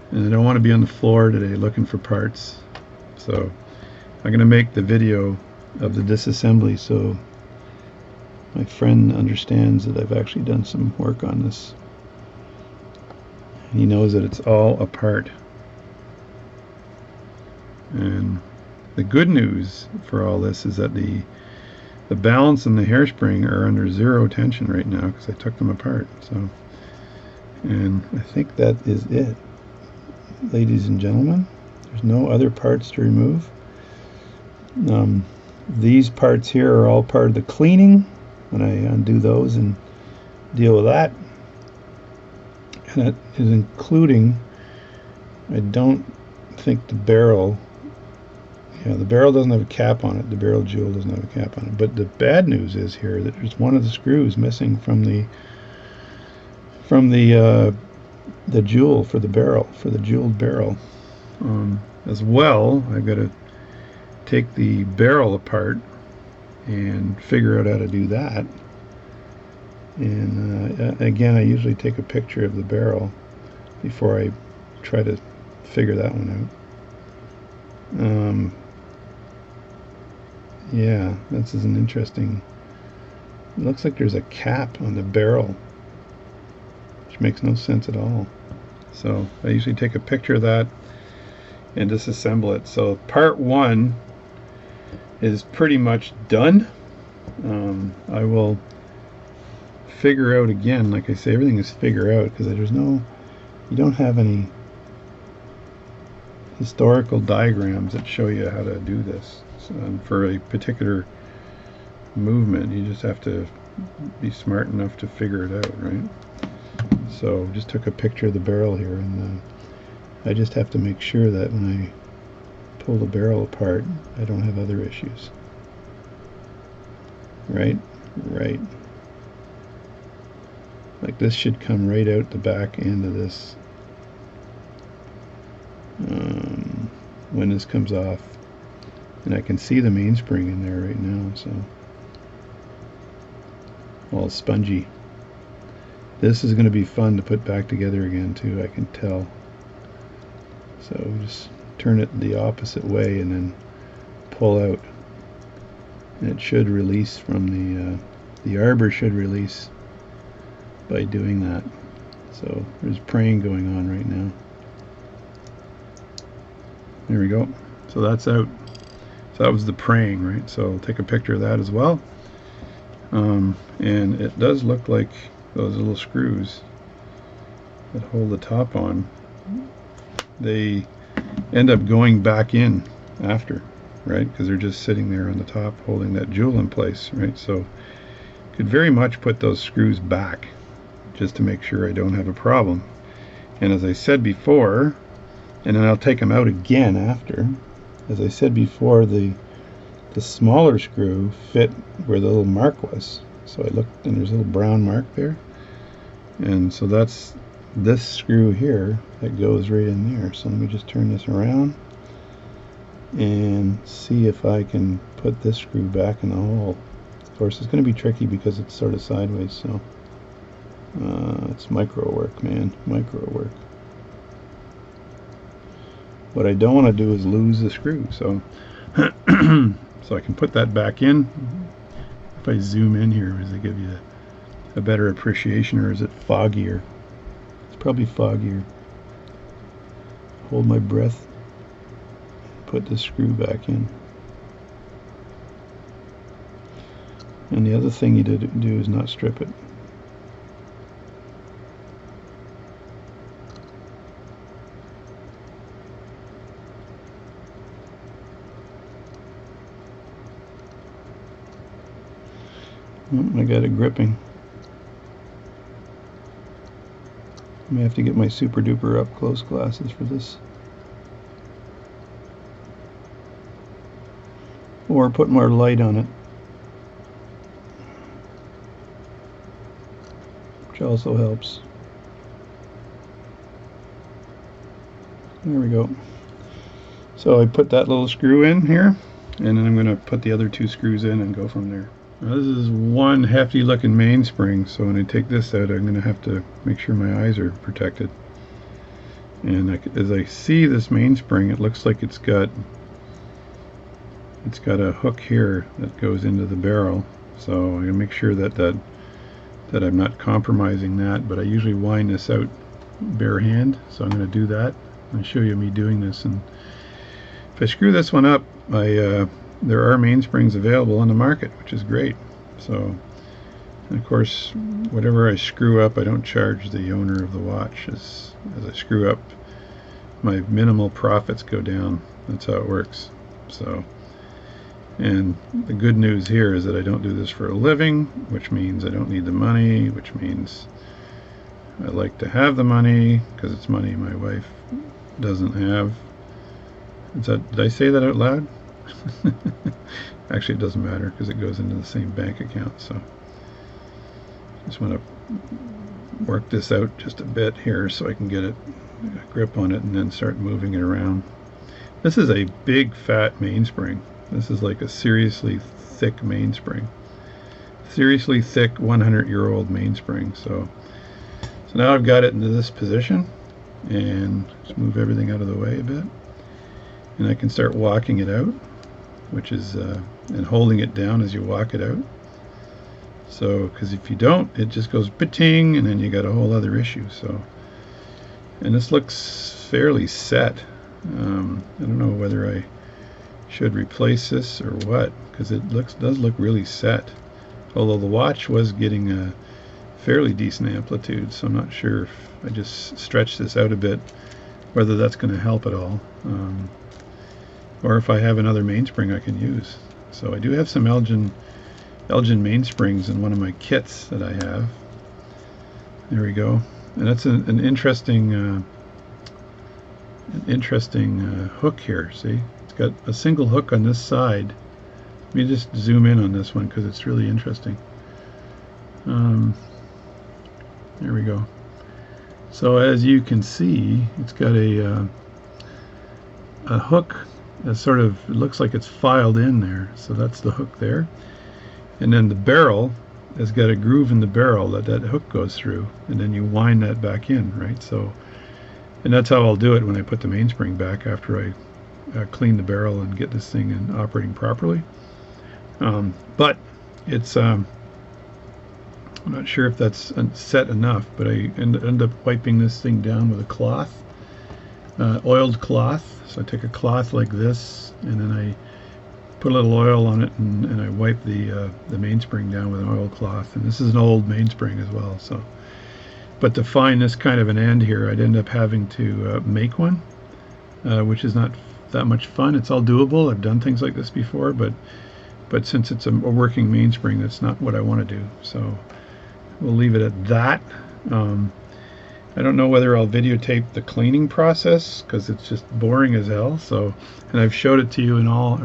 And I don't want to be on the floor today looking for parts. So I'm going to make the video of the disassembly so my friend understands that I've actually done some work on this. He knows that it's all a part. And the good news for all this is that the balance and the hairspring are under zero tension right now because I took them apart. So, and I think that is it, ladies and gentlemen. There's no other parts to remove. These parts here are all part of the cleaning when I undo those and deal with that. And that is including, I don't think the barrel, the barrel doesn't have a cap on it. The barrel jewel doesn't have a cap on it. But the bad news is here that there's one of the screws missing from the jewel for the barrel, for the jeweled barrel. As well, I've got to take the barrel apart and figure out how to do that. And again, I usually take a picture of the barrel before I try to figure that one out. Yeah, this is an interesting. It looks like there's a cap on the barrel, which makes no sense at all. So I usually take a picture of that and disassemble it. So part one is pretty much done. I will figure out again, like I say, everything is figure out because there's no, you don't have any historical diagrams that show you how to do this. So, for a particular movement, you just have to be smart enough to figure it out, right? So just took a picture of the barrel here, and I just have to make sure that when I pull the barrel apart, I don't have other issues. Right? Like this should come right out the back end of this when this comes off. And I can see the mainspring in there right now, so all spongy. This is going to be fun to put back together again too, I can tell. So just turn it the opposite way and then pull out. And it should release from the arbor should release by doing that. So there's praying going on right now. There we go. So that's out. So that was the praying, right? So I'll take a picture of that as well. And it does look like those little screws that hold the top on, they end up going back in after, right? Because they're just sitting there on the top holding that jewel in place, right? So could very much put those screws back just to make sure I don't have a problem. And as I said before, and then I'll take them out again after, as I said before, the smaller screw fit where the little mark was. So I looked and there's a little brown mark there. And so that's this screw here that goes right in there. So let me just turn this around and see if I can put this screw back in the hole. Of course, it's going to be tricky because it's sort of sideways. So let's It's micro work, man. Micro work. What I don't want to do is lose the screw, so so I can put that back in. If I zoom in here, does it give you a better appreciation, or is it foggier? It's probably foggier. Hold my breath. Put the screw back in. And the other thing you do is not strip it. Oh, I got it gripping. I may have to get my super duper up close glasses for this. Or put more light on it, which also helps. There we go. So I put that little screw in here, and then I'm going to put the other two screws in and go from there. Now this is one hefty looking mainspring, so when I take this out, I'm going to have to make sure my eyes are protected. And as I see this mainspring, it looks like it's got a hook here that goes into the barrel. So I'm going to make sure that I'm not compromising that, but I usually wind this out bare hand, so I'm going to do that. I'll show you me doing this. And if I screw this one up, there are mainsprings available on the market, which is great. So, and of course, whatever I screw up, I don't charge the owner of the watch. As I screw up, my minimal profits go down. That's how it works. So, and the good news here is that I don't do this for a living, which means I don't need the money, which means I like to have the money because it's money my wife doesn't have. Did I say that out loud? Actually, it doesn't matter because it goes into the same bank account. So just want to work this out just a bit here so I can get a grip on it and then start moving it around. This is a big fat mainspring. This is like a seriously thick mainspring. Seriously thick 100-year-old mainspring. So now I've got it into this position, and just move everything out of the way a bit. And I can start walking it out, which is, and holding it down as you walk it out. So, because if you don't, it just goes ba-ting, and then you got a whole other issue. So, and this looks fairly set. I don't know whether I should replace this or what, because it does look really set. Although the watch was getting a fairly decent amplitude, so I'm not sure if I just stretch this out a bit, whether that's going to help at all. Or if I have another mainspring I can use. So I do have some Elgin mainsprings in one of my kits that I have. There we go. And that's an interesting hook here. See, it's got a single hook on this side. Let me just zoom in on this one because it's really interesting. There we go. So as you can see, it's got a hook. It looks like it's filed in there, so that's the hook there. And then the barrel has got a groove in the barrel that hook goes through, and then you wind that back in, right? So, and that's how I'll do it when I put the mainspring back after I clean the barrel and get this thing in operating properly. But it's I'm not sure if that's set enough, but I end up wiping this thing down with a cloth, oiled cloth. So I take a cloth like this, and then I put a little oil on it, and I wipe the mainspring down with an oil cloth. And this is an old mainspring as well. So, but to find this kind of an end here, I'd end up having to make one, which is not that much fun. It's all doable. I've done things like this before, but since it's a working mainspring, that's not what I want to do. So we'll leave it at that. I don't know whether I'll videotape the cleaning process because it's just boring as hell. So, and I've showed it to you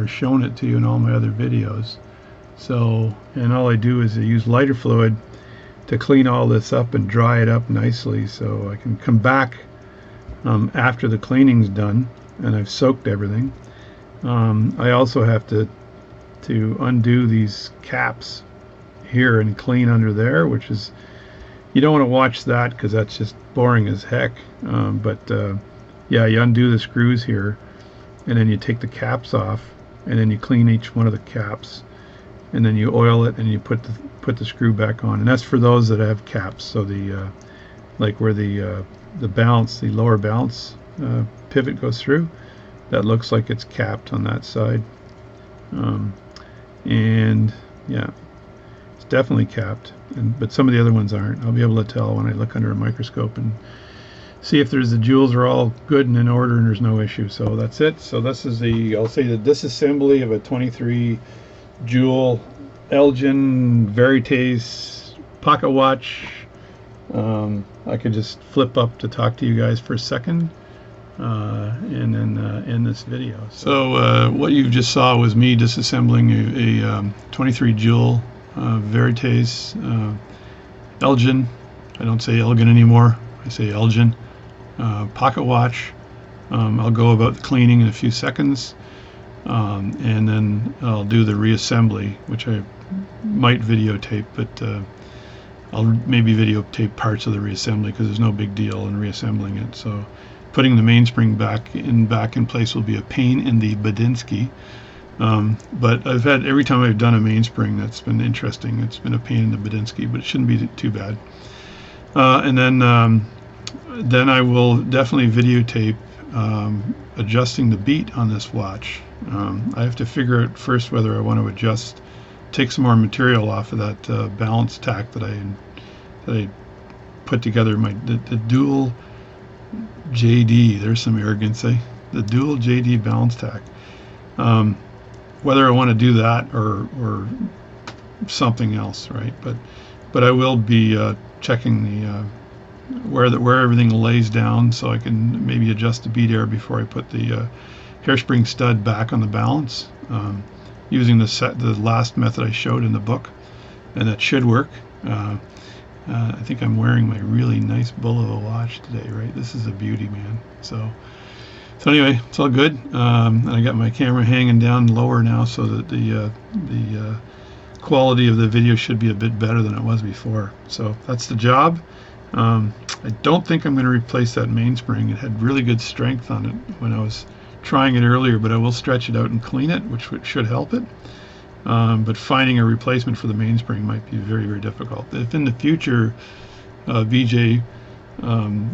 shown it to you in all my other videos. So, and all I do is I use lighter fluid to clean all this up and dry it up nicely, so I can come back after the cleaning's done and I've soaked everything. I also have to undo these caps here and clean under there, which is you don't want to watch that because that's just boring as heck. Yeah, you undo the screws here, and then you take the caps off, and then you clean each one of the caps, and then you oil it, and you put the screw back on. And that's for those that have caps. So the like where the balance, the lower balance pivot goes through, that looks like it's capped on that side. And yeah, it's definitely capped, but some of the other ones aren't. I'll be able to tell when I look under a microscope and see if the jewels are all good and in order and there's no issue. So that's it. So this is I'll say the disassembly of a 23 jewel Elgin Veritas pocket watch. I could just flip up to talk to you guys for a second, and then end this video. So what you just saw was me disassembling a 23 jewel Veritas Elgin. I don't say Elgin anymore. I say Elgin pocket watch. I'll go about the cleaning in a few seconds, and then I'll do the reassembly, which I might videotape, but I'll maybe videotape parts of the reassembly because there's no big deal in reassembling it. So putting the mainspring back in place will be a pain in the Badinsky. But I've had, every time I've done a mainspring that's been interesting, it's been a pain in the Badinsky, but it shouldn't be too bad. And then I will definitely videotape adjusting the beat on this watch. I have to figure out first whether I want to take some more material off of that balance tack that I put together. The dual JD, there's some arrogance, the dual JD balance tack. Whether I want to do that or something else, right? But I will be checking the where everything lays down, so I can maybe adjust the bead air before I put the hairspring stud back on the balance, using the last method I showed in the book, and that should work. I think I'm wearing my really nice bull of a watch today, right? This is a beauty, man. So anyway, it's all good. And I got my camera hanging down lower now, so that the quality of the video should be a bit better than it was before. So that's the job. I don't think I'm going to replace that mainspring. It had really good strength on it when I was trying it earlier, but I will stretch it out and clean it, which should help it. But finding a replacement for the mainspring might be very, very difficult. If in the future VJ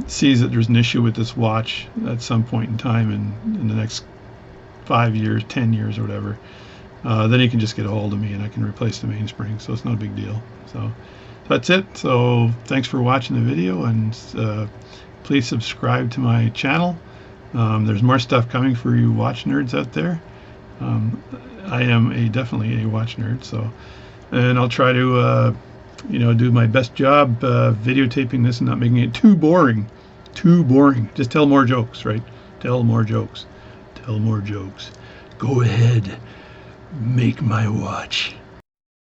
sees that there's an issue with this watch at some point in time in the next 5 years, 10 years or whatever, then he can just get a hold of me and I can replace the mainspring, so it's no big deal. So that's it. So thanks for watching the video, and please subscribe to my channel. There's more stuff coming for you watch nerds out there. I am definitely a watch nerd, and I'll try to do my best job videotaping this and not making it too boring. Just tell more jokes, right? Tell more jokes. Go ahead, make my watch.